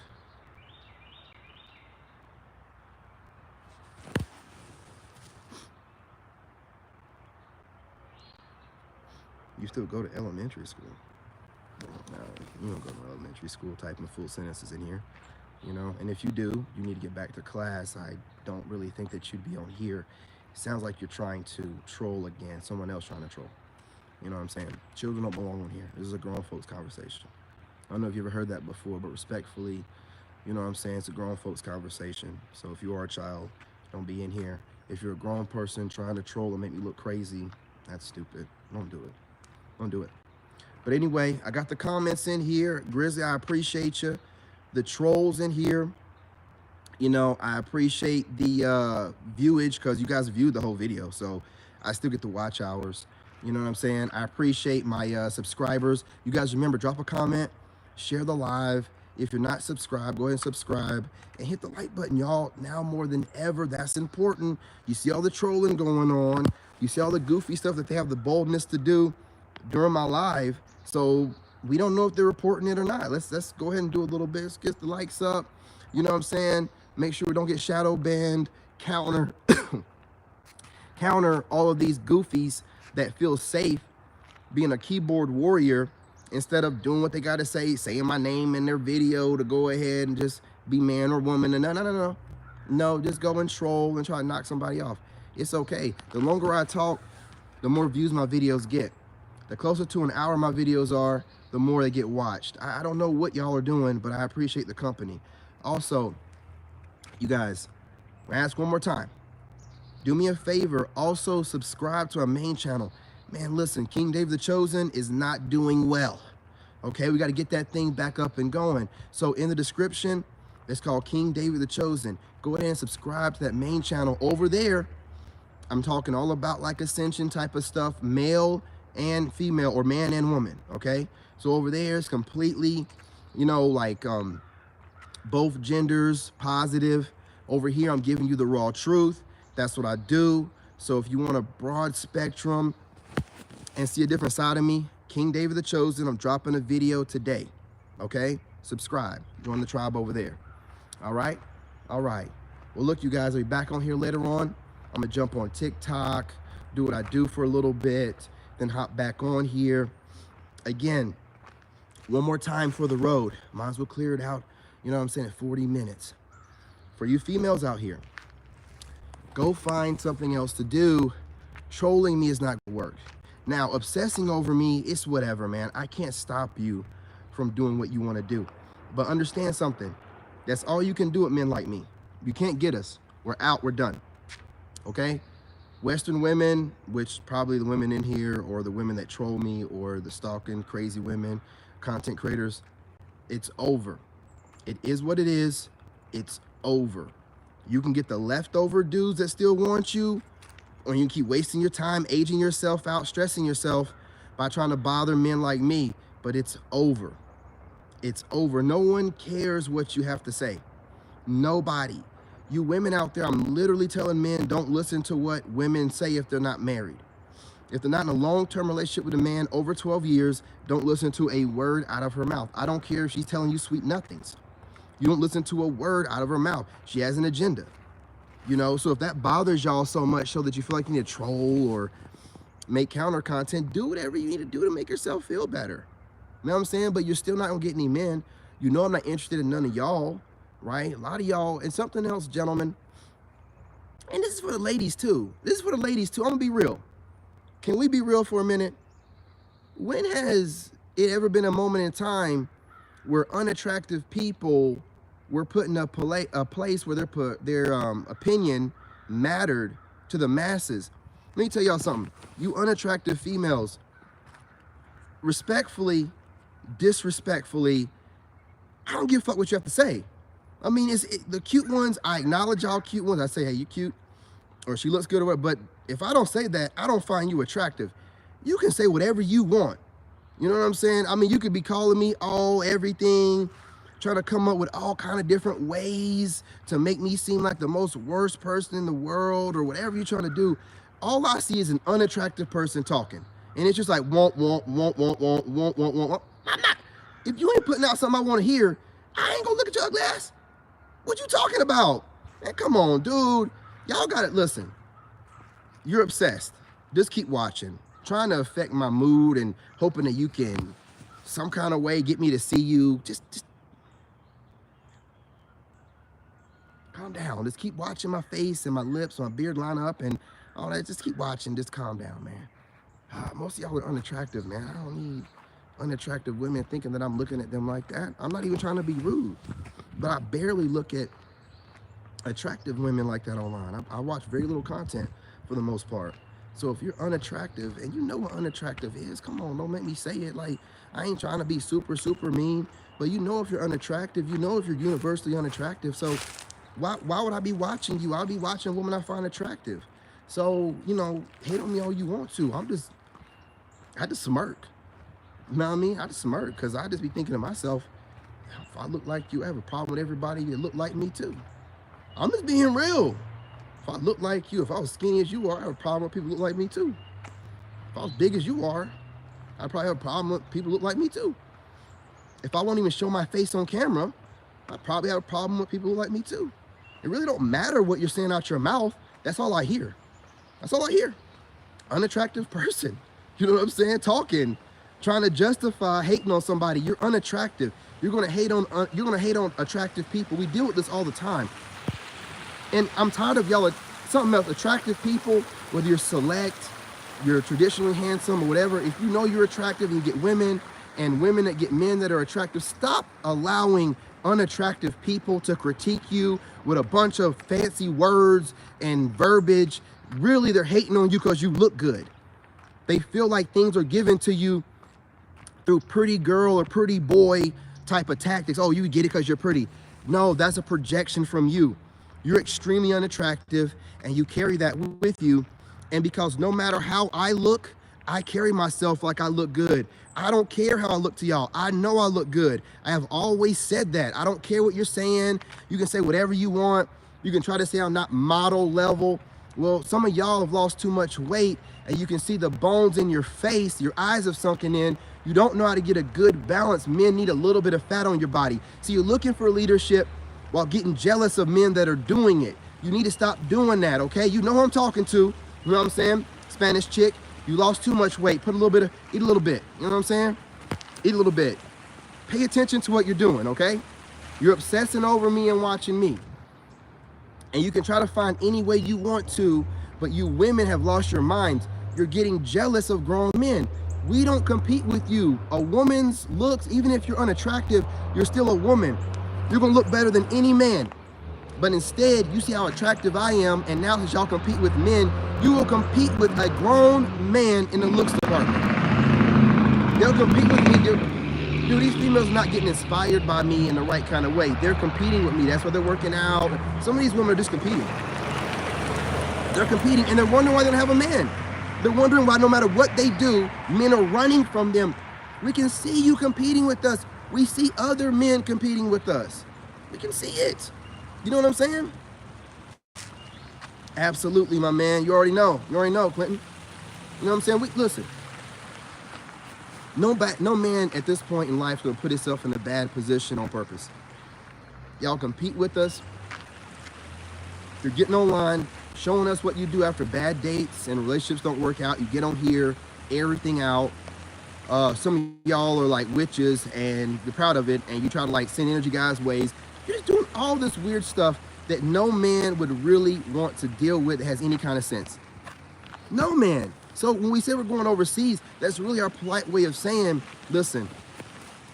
You still go to elementary school? No, you don't go to elementary school typing full sentences in here, you know? And if you do, you need to get back to class. I don't really think that you'd be on here. It sounds like you're trying to troll again, someone else trying to troll. You know what I'm saying? Children don't belong on here. This is a grown folks conversation. I don't know if you ever heard that before, but respectfully, you know what I'm saying? It's a grown folks conversation. So if you are a child, don't be in here. If you're a grown person trying to troll and make me look crazy, that's stupid. Don't do it. Don't do it. But anyway, I got the comments in here. Grizzly, I appreciate you. The trolls in here. You know, I appreciate the viewage because you guys viewed the whole video. So I still get the watch hours. You know what I'm saying? I appreciate my subscribers. You guys remember, drop a comment, share the live. If you're not subscribed, go ahead and subscribe and hit the like button, y'all. Now more than ever, that's important. You see all the trolling going on. You see all the goofy stuff that they have the boldness to do during my live. So we don't know if they're reporting it or not. Let's go ahead and do a little bit. Let's get the likes up. You know what I'm saying? Make sure we don't get shadow banned. Counter all of these goofies that feel safe being a keyboard warrior instead of doing what they got to say, saying my name in their video to go ahead and just be man or woman. And no, just go and troll and try to knock somebody off. It's okay. The longer I talk, the more views my videos get. The closer to an hour my videos are, the more they get watched. I don't know what y'all are doing, but I appreciate the company. Also, you guys, I ask one more time. Do me a favor, also subscribe to our main channel. Man, listen, King David the Chosen is not doing well. Okay, we got to get that thing back up and going. So in the description, it's called King David the Chosen. Go ahead and subscribe to that main channel. Over there, I'm talking all about like ascension type of stuff, male and female, or man and woman, okay? So over there is completely, you know, like both genders, positive. Over here, I'm giving you the raw truth. That's what I do. So if you want a broad spectrum and see a different side of me, King David the Chosen, I'm dropping a video today, okay? Subscribe, join the tribe over there, all right? All right. Well, look, you guys, I'll be back on here later on. I'm gonna jump on TikTok, do what I do for a little bit, then hop back on here. Again, one more time for the road. Might as well clear it out, you know what I'm saying, at 40 minutes. For you females out here, go find something else to do. Trolling me is not gonna work. Now, obsessing over me, it's whatever, man. I can't stop you from doing what you want to do. But understand something. That's all you can do with men like me. You can't get us. We're out, we're done. Okay? Western women, which probably the women in here, or the women that troll me, or the stalking crazy women, content creators, it's over. It is what it is. It's over. You can get the leftover dudes that still want you, or you can keep wasting your time, aging yourself out, stressing yourself by trying to bother men like me. But it's over. It's over. No one cares what you have to say. Nobody. You women out there, I'm literally telling men, don't listen to what women say if they're not married. If they're not in a long-term relationship with a man over 12 years, don't listen to a word out of her mouth. I don't care if she's telling you sweet nothings. You don't listen to a word out of her mouth. She has an agenda. You know, so if that bothers y'all so much so that you feel like you need to troll or make counter content, do whatever you need to do to make yourself feel better. You know what I'm saying? But you're still not gonna get any men. You know I'm not interested in none of y'all, right? A lot of y'all, and something else, gentlemen, and this is for the ladies too. This is for the ladies too. I'm gonna be real. Can we be real for a minute? When has it ever been a moment in time where unattractive people were put in a place where their opinion mattered to the masses? Let me tell y'all something. You unattractive females, respectfully, disrespectfully, I don't give a fuck what you have to say. I mean, the cute ones, I acknowledge y'all cute ones. I say, hey, you cute, or she looks good or whatever. But if I don't say that, I don't find you attractive. You can say whatever you want. You know what I'm saying? I mean, you could be calling me everything, trying to come up with all kind of different ways to make me seem like the most worst person in the world or whatever you're trying to do. All I see is an unattractive person talking. And it's just like, want. I'm not. If you ain't putting out something I want to hear, I ain't gonna look at your ugly ass. What you talking about? Man, come on, dude. Y'all got it. Listen, you're obsessed. Just keep watching. Trying to affect my mood and hoping that you can some kind of way get me to see you. Just calm down. Just keep watching my face and my lips, my beard line up and all that. Just keep watching. Just calm down, man. Most of y'all are unattractive, man. I don't need unattractive women thinking that I'm looking at them like that. I'm not even trying to be rude, but I barely look at attractive women like that online. I watch very little content for the most part. So if you're unattractive, and you know what unattractive is, come on, don't make me say it. Like, I ain't trying to be super mean, but you know if you're unattractive, you know if you're universally unattractive. So why would I be watching you? I'll be watching a woman I find attractive. So, you know, hate on me all you want to. I just smirk. You know what I mean? I just smirk because I just be thinking to myself, if I look like you, I have a problem with everybody that look like me too. I'm just being real. If I look like you, if I was skinny as you are, I have a problem with people who look like me too. If I was big as you are, I'd probably have a problem with people who look like me too. If I won't even show my face on camera, I'd probably have a problem with people who look like me too. It really don't matter what you're saying out your mouth. That's all I hear. That's all I hear. Unattractive person. You know what I'm saying? Talking, trying to justify hating on somebody. You're unattractive. You're gonna hate on attractive people. We deal with this all the time. And I'm tired of y'all, something else, attractive people, whether you're select, you're traditionally handsome or whatever, if you know you're attractive and you get women and women that get men that are attractive, stop allowing unattractive people to critique you with a bunch of fancy words and verbiage. Really, they're hating on you because you look good. They feel like things are given to you through pretty girl or pretty boy type of tactics. Oh, you get it because you're pretty. No, that's a projection from you. You're extremely unattractive and you carry that with you. And because no matter how I look, I carry myself like I look good. I don't care how I look to y'all. I know I look good. I have always said that. I don't care what you're saying. You can say whatever you want. You can try to say I'm not model level. Well, some of y'all have lost too much weight and you can see the bones in your face. Your eyes have sunken in. You don't know how to get a good balance. Men need a little bit of fat on your body. So you're looking for leadership while getting jealous of men that are doing it. You need to stop doing that, okay? You know who I'm talking to. You know what I'm saying? Spanish chick, you lost too much weight. Put a little bit eat a little bit. You know what I'm saying? Eat a little bit. Pay attention to what you're doing, okay? You're obsessing over me and watching me. And you can try to find any way you want to, but you women have lost your minds. You're getting jealous of grown men. We don't compete with you. A woman's looks, even if you're unattractive, you're still a woman. You're gonna look better than any man. But instead, you see how attractive I am, and now since y'all compete with men, you will compete with a grown man in the looks department. They'll compete with me. Dude, these females are not getting inspired by me in the right kind of way. They're competing with me. That's why they're working out. Some of these women are just competing. They're competing, and they're wondering why they don't have a man. They're wondering why no matter what they do, men are running from them. We can see you competing with us. We see other men competing with us. We can see it. You know what I'm saying? Absolutely, my man. You already know. You already know, Clinton. You know what I'm saying? Listen. No man at this point in life is going to put himself in a bad position on purpose. Y'all compete with us. You're getting online, showing us what you do after bad dates and relationships don't work out. You get on here, air everything out. Some of y'all are like witches and you're proud of it and you try to like send energy guys' ways. You're just doing all this weird stuff that no man would really want to deal with that has any kind of sense. No man. So when we say we're going overseas, that's really our polite way of saying, listen,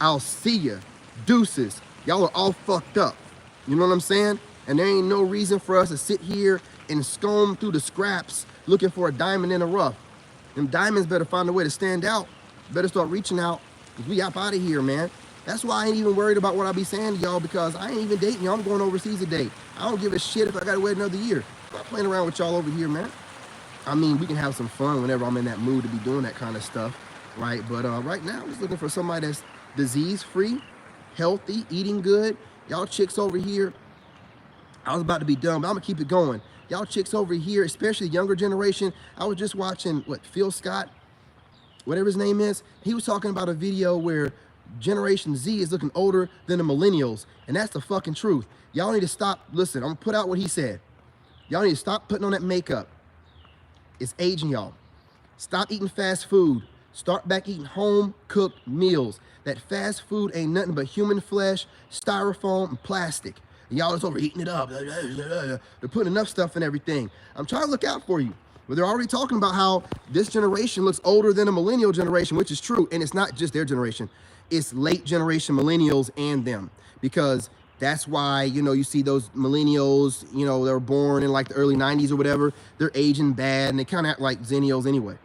I'll see ya. Deuces. Y'all are all fucked up. You know what I'm saying? And there ain't no reason for us to sit here and scomb through the scraps looking for a diamond in the rough. Them diamonds better find a way to stand out. Better start reaching out, because we up out of here, man. That's why I ain't even worried about what I be saying to y'all, because I ain't even dating y'all. I'm going overseas today. I don't give a shit if I gotta wait another year. I'm not playing around with y'all over here, man. I mean, we can have some fun whenever I'm in that mood to be doing that kind of stuff, right? But right now, I'm just looking for somebody that's disease-free, healthy, eating good. Y'all chicks over here, I was about to be done, but I'm gonna keep it going. Y'all chicks over here, especially younger generation, I was just watching, Phil Scott? whatever his name is, he was talking about a video where Generation Z is looking older than the millennials, and that's the fucking truth. Y'all need to stop. Listen, I'm gonna put out what he said. Y'all need to stop putting on that makeup. It's aging y'all. Stop eating fast food. Start back eating home-cooked meals. That fast food ain't nothing but human flesh, styrofoam, and plastic. And y'all just overeating it up. They're putting enough stuff in everything. I'm trying to look out for you. But they're already talking about how this generation looks older than a millennial generation, which is true. And it's not just their generation. It's late generation millennials and them. Because that's why, you know, you see those millennials, you know, they were born in like the early 90s or whatever. They're aging bad and they kind of act like Zennials anyway.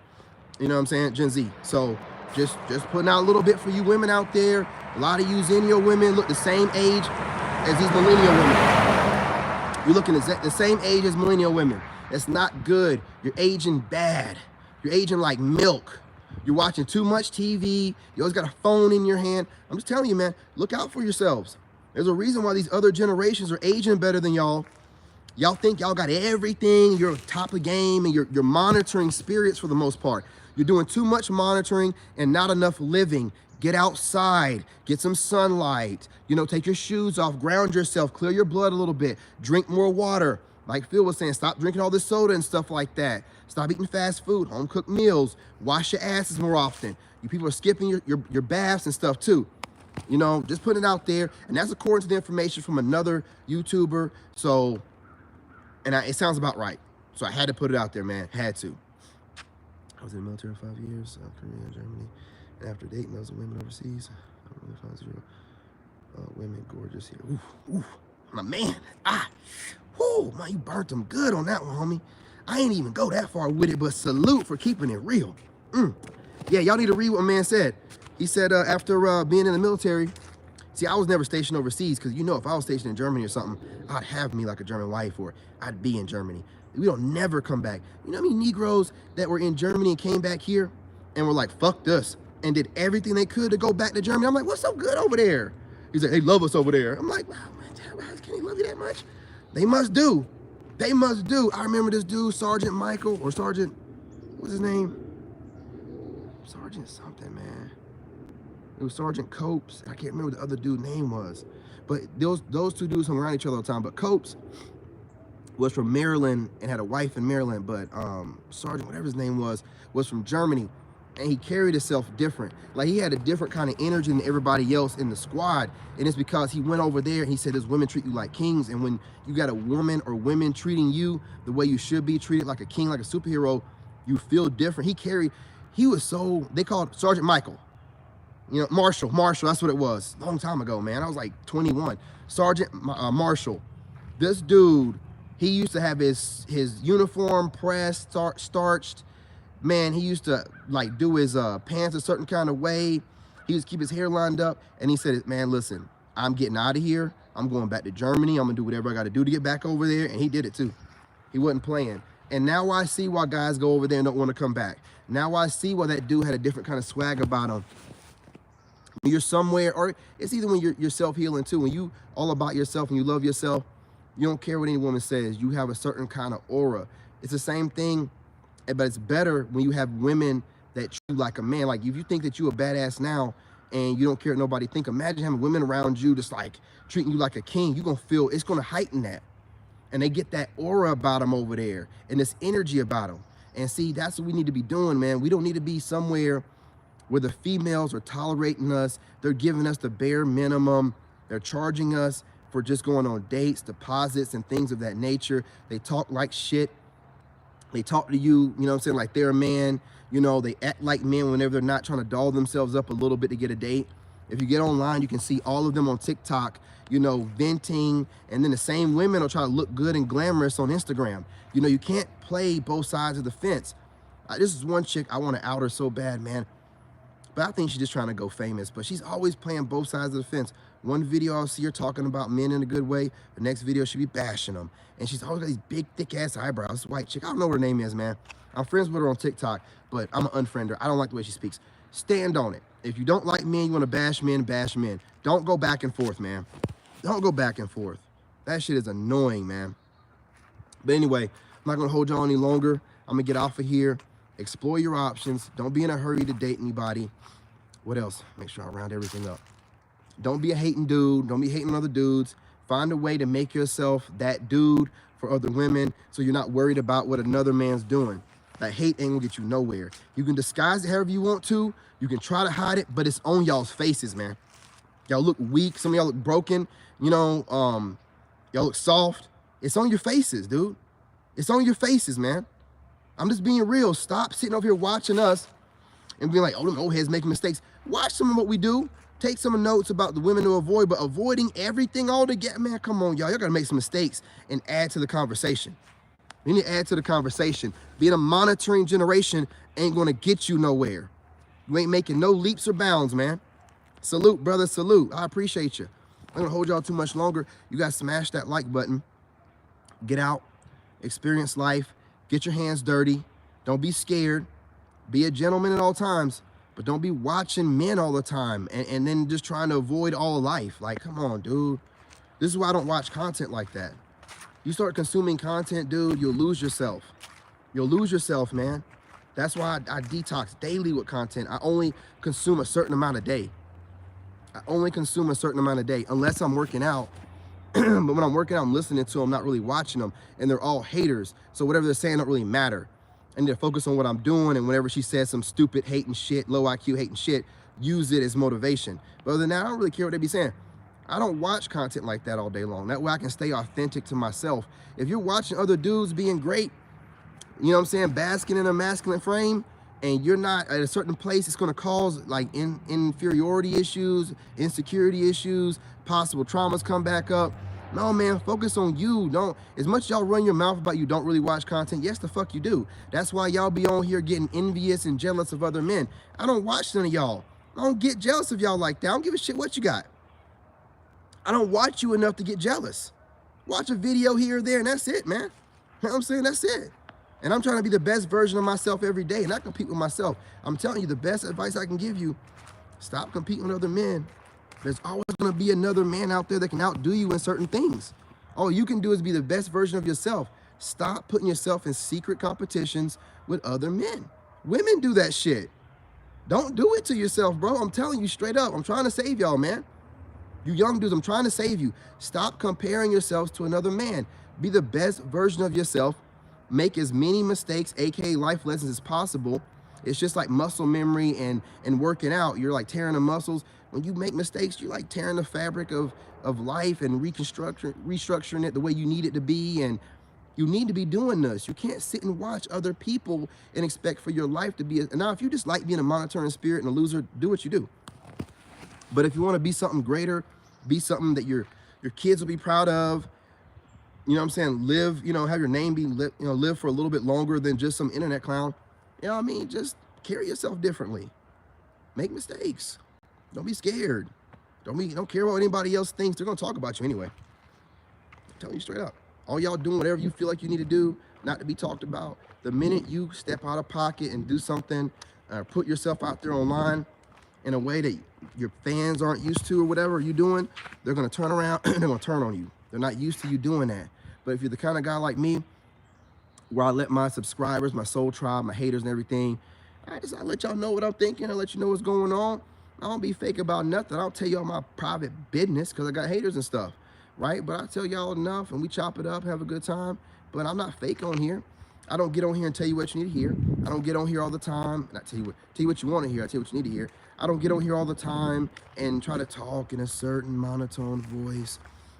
You know what I'm saying? Gen Z. So just putting out a little bit for you women out there. A lot of you Zennial women look the same age as these millennial women. You're looking at the same age as millennial women. That's not good. You're aging bad. You're aging like milk. You're watching too much TV. You always got a phone in your hand. I'm just telling you, man, look out for yourselves. There's a reason why these other generations are aging better than y'all. Y'all think y'all got everything. You're top of game and you're monitoring spirits for the most part. You're doing too much monitoring and not enough living. Get outside, get some sunlight, you know, take your shoes off, ground yourself, clear your blood a little bit, drink more water. Like Phil was saying, stop drinking all this soda and stuff like that. Stop eating fast food, home cooked meals, wash your asses more often. You people are skipping your baths and stuff too. You know, just putting it out there. And that's according to the information from another YouTuber. So, and it sounds about right. So I had to put it out there, man, had to. I was in the military 5 years, South Korea, Germany. And after dating those women overseas, I really found zero women gorgeous here. Ooh, ooh, my man. Whoo, man, you burnt them good on that one, homie. I ain't even go that far with it, but salute for keeping it real. Yeah, y'all need to read what my man said. He said after being in the military, see, I was never stationed overseas because, you know, if I was stationed in Germany or something, I'd have me like a German wife or I'd be in Germany. We don't never come back. You know how many Negroes that were in Germany and came back here and were like, fuck this, and did everything they could to go back to Germany? I'm like, what's so good over there? He's like, they love us over there. I'm like, wow, man, can they love you that much? They must do. They must do. I remember this dude, Sergeant Michael, or Sergeant, what's his name? Sergeant something, man. It was Sergeant Copes. I can't remember what the other dude's name was. But those two dudes hung around each other all the time. But Copes was from Maryland and had a wife in Maryland. But Sergeant, whatever his name was from Germany. And he carried himself different. Like, he had a different kind of energy than everybody else in the squad. And it's because he went over there and he said, "This women treat you like kings. And when you got a woman or women treating you the way you should be treated, like a king, like a superhero, you feel different." He was so, they called Sergeant Michael. You know, Marshall, that's what it was. Long time ago, man. I was like 21. Sergeant Marshall. This dude, he used to have his uniform pressed, starched. Man, he used to like do his pants a certain kind of way. He used to keep his hair lined up. And he said, man, listen, I'm getting out of here. I'm going back to Germany. I'm gonna do whatever I gotta do to get back over there. And he did it too. He wasn't playing. And now I see why guys go over there and don't want to come back. Now I see why that dude had a different kind of swag about him. When you're somewhere, or it's either when you're self-healing too, when you all about yourself and you love yourself, you don't care what any woman says. You have a certain kind of aura. It's the same thing, but it's better when you have women that treat you like a man. Like, if you think that you a badass now and you don't care what nobody think, imagine having women around you just like treating you like a king. You're gonna feel, it's gonna heighten that. And they get that aura about them over there and this energy about them. And see, that's what we need to be doing, man. We don't need to be somewhere where the females are tolerating us. They're giving us the bare minimum. They're charging us for just going on dates, deposits, and things of that nature. They talk like shit. They talk to you, you know what I'm saying, like they're a man. You know, they act like men whenever they're not, trying to doll themselves up a little bit to get a date. If you get online, you can see all of them on TikTok, you know, venting. And then the same women will try to look good and glamorous on Instagram. You know, you can't play both sides of the fence. This is one chick, I want to out her so bad, man. But I think she's just trying to go famous. But she's always playing both sides of the fence. One video I'll see her talking about men in a good way. The next video she'll be bashing them. And she's always got these big, thick-ass eyebrows. This white chick, I don't know what her name is, man. I'm friends with her on TikTok, but I'm an unfriender. I don't like the way she speaks. Stand on it. If you don't like men, you want to bash men, bash men. Don't go back and forth, man. Don't go back and forth. That shit is annoying, man. But anyway, I'm not going to hold y'all any longer. I'm going to get off of here. Explore your options. Don't be in a hurry to date anybody. What else? Make sure I round everything up. Don't be a hating dude. Don't be hating on other dudes. Find a way to make yourself that dude for other women so you're not worried about what another man's doing. That hate ain't gonna get you nowhere. You can disguise it however you want to. You can try to hide it, but it's on y'all's faces, man. Y'all look weak. Some of y'all look broken. You know, y'all look soft. It's on your faces, dude. It's on your faces, man. I'm just being real. Stop sitting over here watching us and being like, oh, them old heads making mistakes. Watch some of what we do. Take some notes about the women to avoid, but avoiding everything altogether, man, come on, y'all. Y'all got to make some mistakes and add to the conversation. You need to add to the conversation. Being a monitoring generation ain't going to get you nowhere. You ain't making no leaps or bounds, man. Salute, brother, salute. I appreciate you. I'm going to hold y'all too much longer. You guys smash that like button. Get out. Experience life. Get your hands dirty. Don't be scared. Be a gentleman at all times. But don't be watching men all the time and then just trying to avoid all life. Like, come on, dude. This is why I don't watch content like that. You start consuming content, dude, you'll lose yourself. You'll lose yourself, man. That's why I detox daily with content. I only consume a certain amount a day. I only consume a certain amount a day, unless I'm working out. But when I'm working out, I'm listening to them, not really watching them. And they're all haters. So whatever they're saying don't really matter. I need to focus on what I'm doing, and whenever she says some stupid hating shit, low IQ hating shit, use it as motivation. But other than that, I don't really care what they be saying. I don't watch content like that all day long. That way I can stay authentic to myself. If you're watching other dudes being great, you know what I'm saying, basking in a masculine frame, and you're not at a certain place, it's gonna cause like inferiority issues, insecurity issues, possible traumas come back up. No, man, focus on you. Don't, as much as y'all run your mouth about you don't really watch content, yes, the fuck you do. That's why y'all be on here getting envious and jealous of other men. I don't watch none of y'all. I don't get jealous of y'all like that. I don't give a shit what you got. I don't watch you enough to get jealous. Watch a video here or there, and that's it, man. You know what I'm saying? That's it. And I'm trying to be the best version of myself every day, and I compete with myself. I'm telling you, the best advice I can give you, stop competing with other men. There's always going to be another man out there that can outdo you in certain things. All you can do is be the best version of yourself. Stop putting yourself in secret competitions with other men. Women do that shit. Don't do it to yourself, bro. I'm telling you straight up. I'm trying to save y'all, man. You young dudes, I'm trying to save you. Stop comparing yourselves to another man. Be the best version of yourself. Make as many mistakes, aka life lessons, as possible. It's just like muscle memory and working out. You're like tearing the muscles. When you make mistakes, you're like tearing the fabric of life and restructuring it the way you need it to be. And you need to be doing this. You can't sit and watch other people and expect for your life to be. Now, if you just like being a monitoring spirit and a loser, do what you do. But if you want to be something greater, be something that your kids will be proud of, you know what I'm saying? Live, you know, have your name be, live for a little bit longer than just some internet clown. You know what I mean? Just carry yourself differently. Make mistakes. Don't be scared. Don't care what anybody else thinks. They're gonna talk about you anyway. I'm telling you straight up. All y'all doing whatever you feel like you need to do, not to be talked about. The minute you step out of pocket and do something, put yourself out there online in a way that your fans aren't used to or whatever you're doing, they're gonna turn around and they're gonna turn on you. They're not used to you doing that. But if you're the kind of guy like me, where I let my subscribers, my soul tribe, my haters and everything, I let y'all know what I'm thinking. I let you know what's going on. I don't be fake about nothing. I don't tell y'all my private business because I got haters and stuff, right? But I tell y'all enough and we chop it up, have a good time. But I'm not fake on here. I don't get on here and tell you what you need to hear. I don't get on here all the time and I tell you what you want to hear. I tell you what you need to hear. I don't get on here all the time and try to talk in a certain monotone voice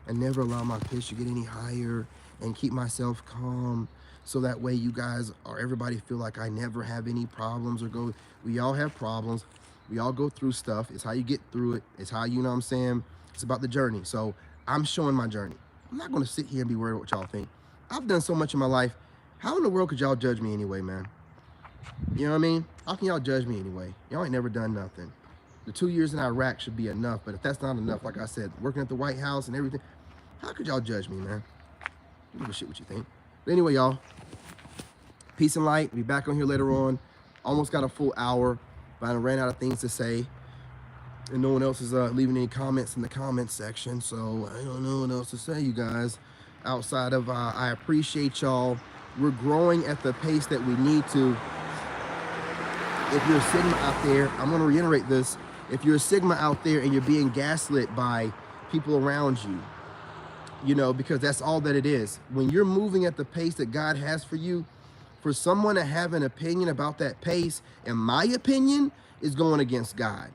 and never allow my pitch to get any higher and keep myself calm. So that way you guys or everybody feel like I never have any problems or go, we all have problems. We all go through stuff. It's how you get through it. It's how, you know what I'm saying? It's about the journey. So I'm showing my journey. I'm not going to sit here and be worried what y'all think. I've done so much in my life. How in the world could y'all judge me anyway, man? You know what I mean? How can y'all judge me anyway? Y'all ain't never done nothing. The 2 years in Iraq should be enough. But if that's not enough, like I said, working at the White House and everything, how could y'all judge me, man? I don't give a shit what you think. But anyway, y'all, peace and light. Be back on here later on. Almost got a full hour, but I ran out of things to say. And no one else is leaving any comments in the comments section. So I don't know what else to say, you guys. Outside of I appreciate y'all. We're growing at the pace that we need to. If you're a Sigma out there, I'm going to reiterate this. If you're a Sigma out there and you're being gaslit by people around you, you know, because that's all that it is. When you're moving at the pace that God has for you, for someone to have an opinion about that pace, in my opinion, is going against God.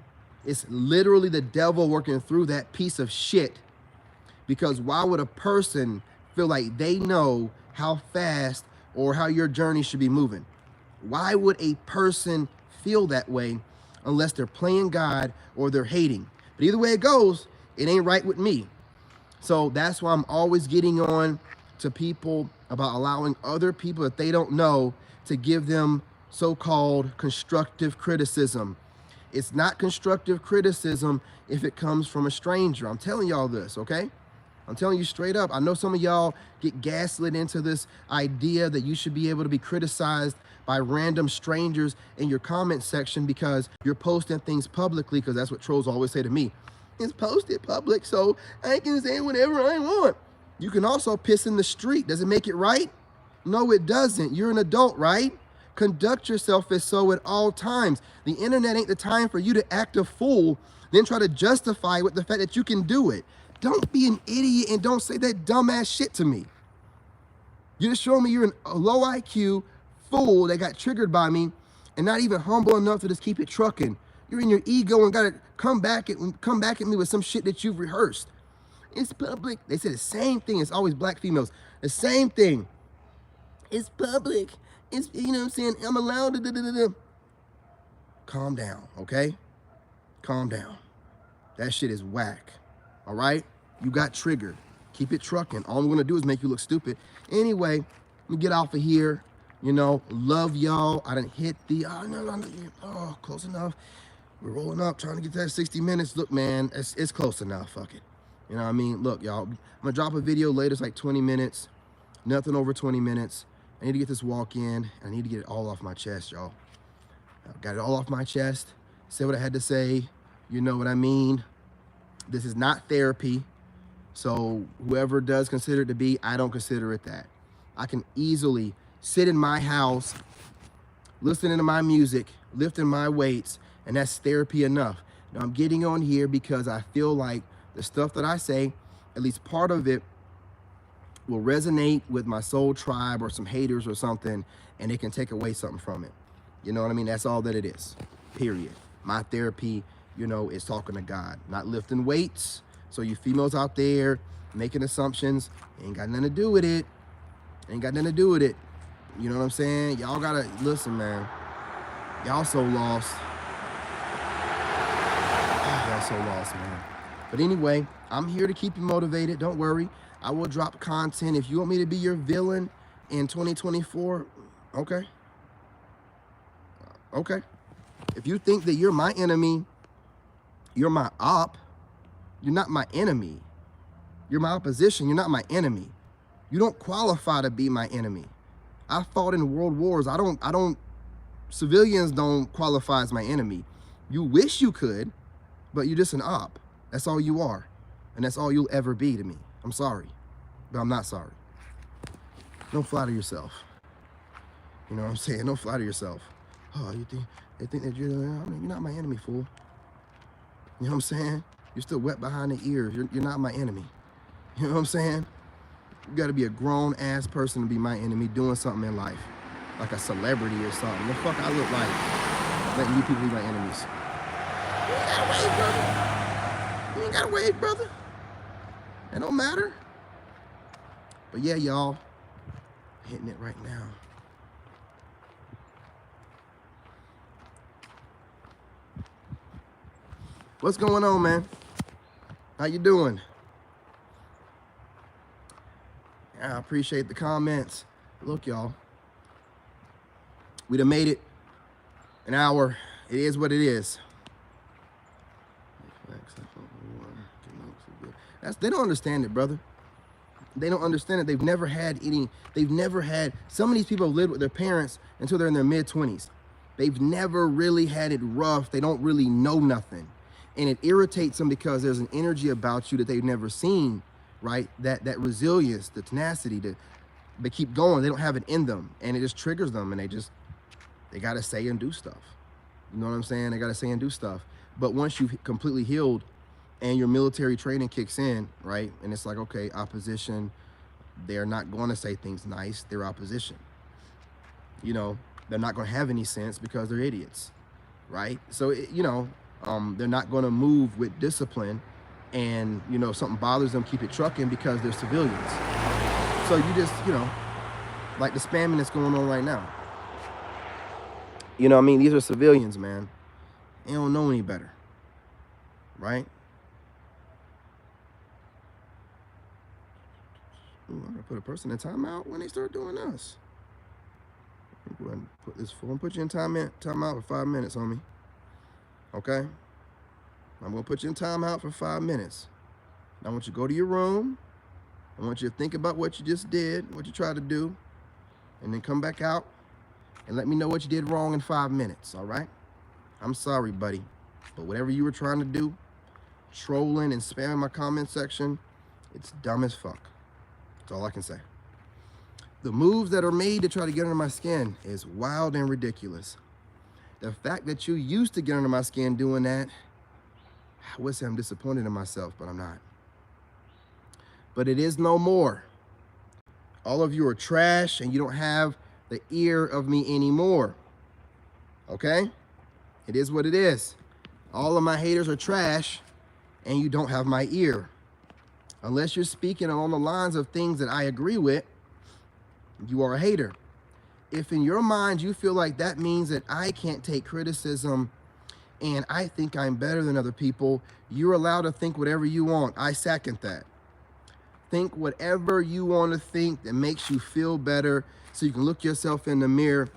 It's literally the devil working through that piece of shit. Because why would a person feel like they know how fast or how your journey should be moving? Why would a person feel that way unless they're playing God or they're hating? But either way it goes, it ain't right with me. So that's why I'm always getting on to people about allowing other people that they don't know to give them so-called constructive criticism. It's not constructive criticism if it comes from a stranger. I'm telling y'all this, okay? I'm telling you straight up. I know some of y'all get gaslit into this idea that you should be able to be criticized by random strangers in your comment section because you're posting things publicly, because that's what trolls always say to me. It's posted public, so I can say whatever I want. You can also piss in the street. Does it make it right? No, it doesn't. You're an adult, right? Conduct yourself as so at all times. The internet ain't the time for you to act a fool, then try to justify it with the fact that you can do it. Don't be an idiot and don't say that dumbass shit to me. You just showing me you're a low IQ fool that got triggered by me and not even humble enough to just keep it trucking. You're in your ego and gotta come back at me with some shit that you've rehearsed. It's public. They say the same thing. It's always black females. The same thing. It's public. It's, you know what I'm saying? I'm allowed to da-da-da-da. Calm down, okay? Calm down. That shit is whack. All right? You got triggered. Keep it trucking. All I'm going to do is make you look stupid. Anyway, let me get off of here. You know, love y'all. I done hit the, close enough. We're rolling up, trying to get that 60 minutes. Look, man, it's close enough. Fuck it. You know what I mean? Look, y'all, I'm going to drop a video later. It's like 20 minutes. Nothing over 20 minutes. I need to get this walk in. I need to get it all off my chest, y'all. I got it all off my chest. Say what I had to say. You know what I mean? This is not therapy. So whoever does consider it to be, I don't consider it that. I can easily sit in my house, listening to my music, lifting my weights, and that's therapy enough. Now I'm getting on here because I feel like the stuff that I say, at least part of it, will resonate with my soul tribe or some haters or something, and it can take away something from it. You know what I mean? That's all that it is, period. My therapy, you know, is talking to God, not lifting weights. So you females out there making assumptions, ain't got nothing to do with it. Ain't got nothing to do with it. You know what I'm saying? Y'all gotta, listen, man. Y'all so lost. Y'all so lost, man. But anyway, I'm here to keep you motivated. Don't worry. I will drop content. If you want me to be your villain in 2024, okay. Okay. If you think that you're my enemy, you're my op, you're not my enemy. You're my opposition. You're not my enemy. You don't qualify to be my enemy. I fought in world wars. Civilians don't qualify as my enemy. You wish you could, but you're just an op. That's all you are. And that's all you'll ever be to me. I'm sorry, but I'm not sorry. Don't flatter yourself. You know what I'm saying? Don't flatter yourself. Oh, they think that you're not my enemy, fool. You know what I'm saying? You're still wet behind the ears. You're not my enemy. You know what I'm saying? You got to be a grown-ass person to be my enemy doing something in life. Like a celebrity or something. The fuck I look like letting you people be my enemies. You ain't got to wait, brother. You ain't got to wait, brother. It don't matter. But yeah, y'all. Hitting it right now. What's going on, man? How you doing? I appreciate the comments. Look, y'all. We done made it an hour. It is what it is. They don't understand it, brother. They don't understand it. They've never had, some of these people have lived with their parents until they're in their mid-20s. They've never really had it rough. They don't really know nothing. And it irritates them because there's an energy about you that they've never seen, right? That resilience, the tenacity, they keep going. They don't have it in them. And it just triggers them, and they got to say and do stuff. You know what I'm saying? They got to say and do stuff. But once you've completely healed and your military training kicks in, right? And it's like, okay, opposition, they're not going to say things nice. They're opposition. You know, they're not going to have any sense because they're idiots, right? So, they're not going to move with discipline, and, something bothers them, keep it trucking because they're civilians. So you just, like the spamming that's going on right now. These are civilians, man. They don't know any better, right? Ooh, I'm gonna put a person in timeout when they start doing this. Go ahead and put this phone, put you in timeout for 5 minutes, homie. Okay? I'm gonna put you in timeout for 5 minutes. I want you to go to your room. I want you to think about what you just did, what you tried to do, and then come back out and let me know what you did wrong in 5 minutes, all right? I'm sorry, buddy, but whatever you were trying to do, trolling and spamming my comment section, it's dumb as fuck. That's all I can say. The moves that are made to try to get under my skin is wild and ridiculous. The fact that you used to get under my skin doing that, I would say I'm disappointed in myself, but I'm not. But it is no more. All of you are trash and you don't have the ear of me anymore. Okay? It is what it is. All of my haters are trash and you don't have my ear. Unless you're speaking along the lines of things that I agree with, you are a hater. If in your mind you feel like that means that I can't take criticism and I think I'm better than other people, you're allowed to think whatever you want. I second that. Think whatever you want to think that makes you feel better so you can look yourself in the mirror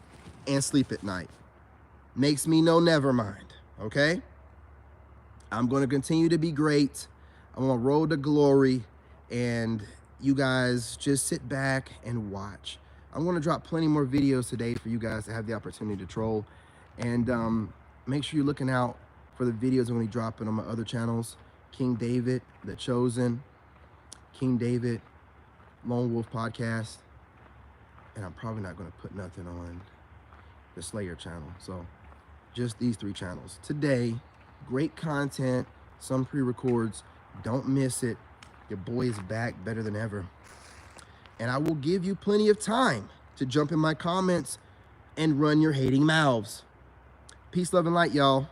and sleep at night. Makes me know never mind, okay? I'm going to continue to be great. I'm on a road to glory, and you guys just sit back and watch. I'm going to drop plenty more videos today for you guys to have the opportunity to troll, and make sure you're looking out for the videos I'm going to be dropping on my other channels, King David, The Chosen, King David, Lone Wolf Podcast, and I'm probably not going to put nothing on the Slayer channel. So just these 3 channels. Today, great content, some pre-records. Don't miss it. Your boy is back better than ever. And I will give you plenty of time to jump in my comments and run your hating mouths. Peace, love, and light, y'all.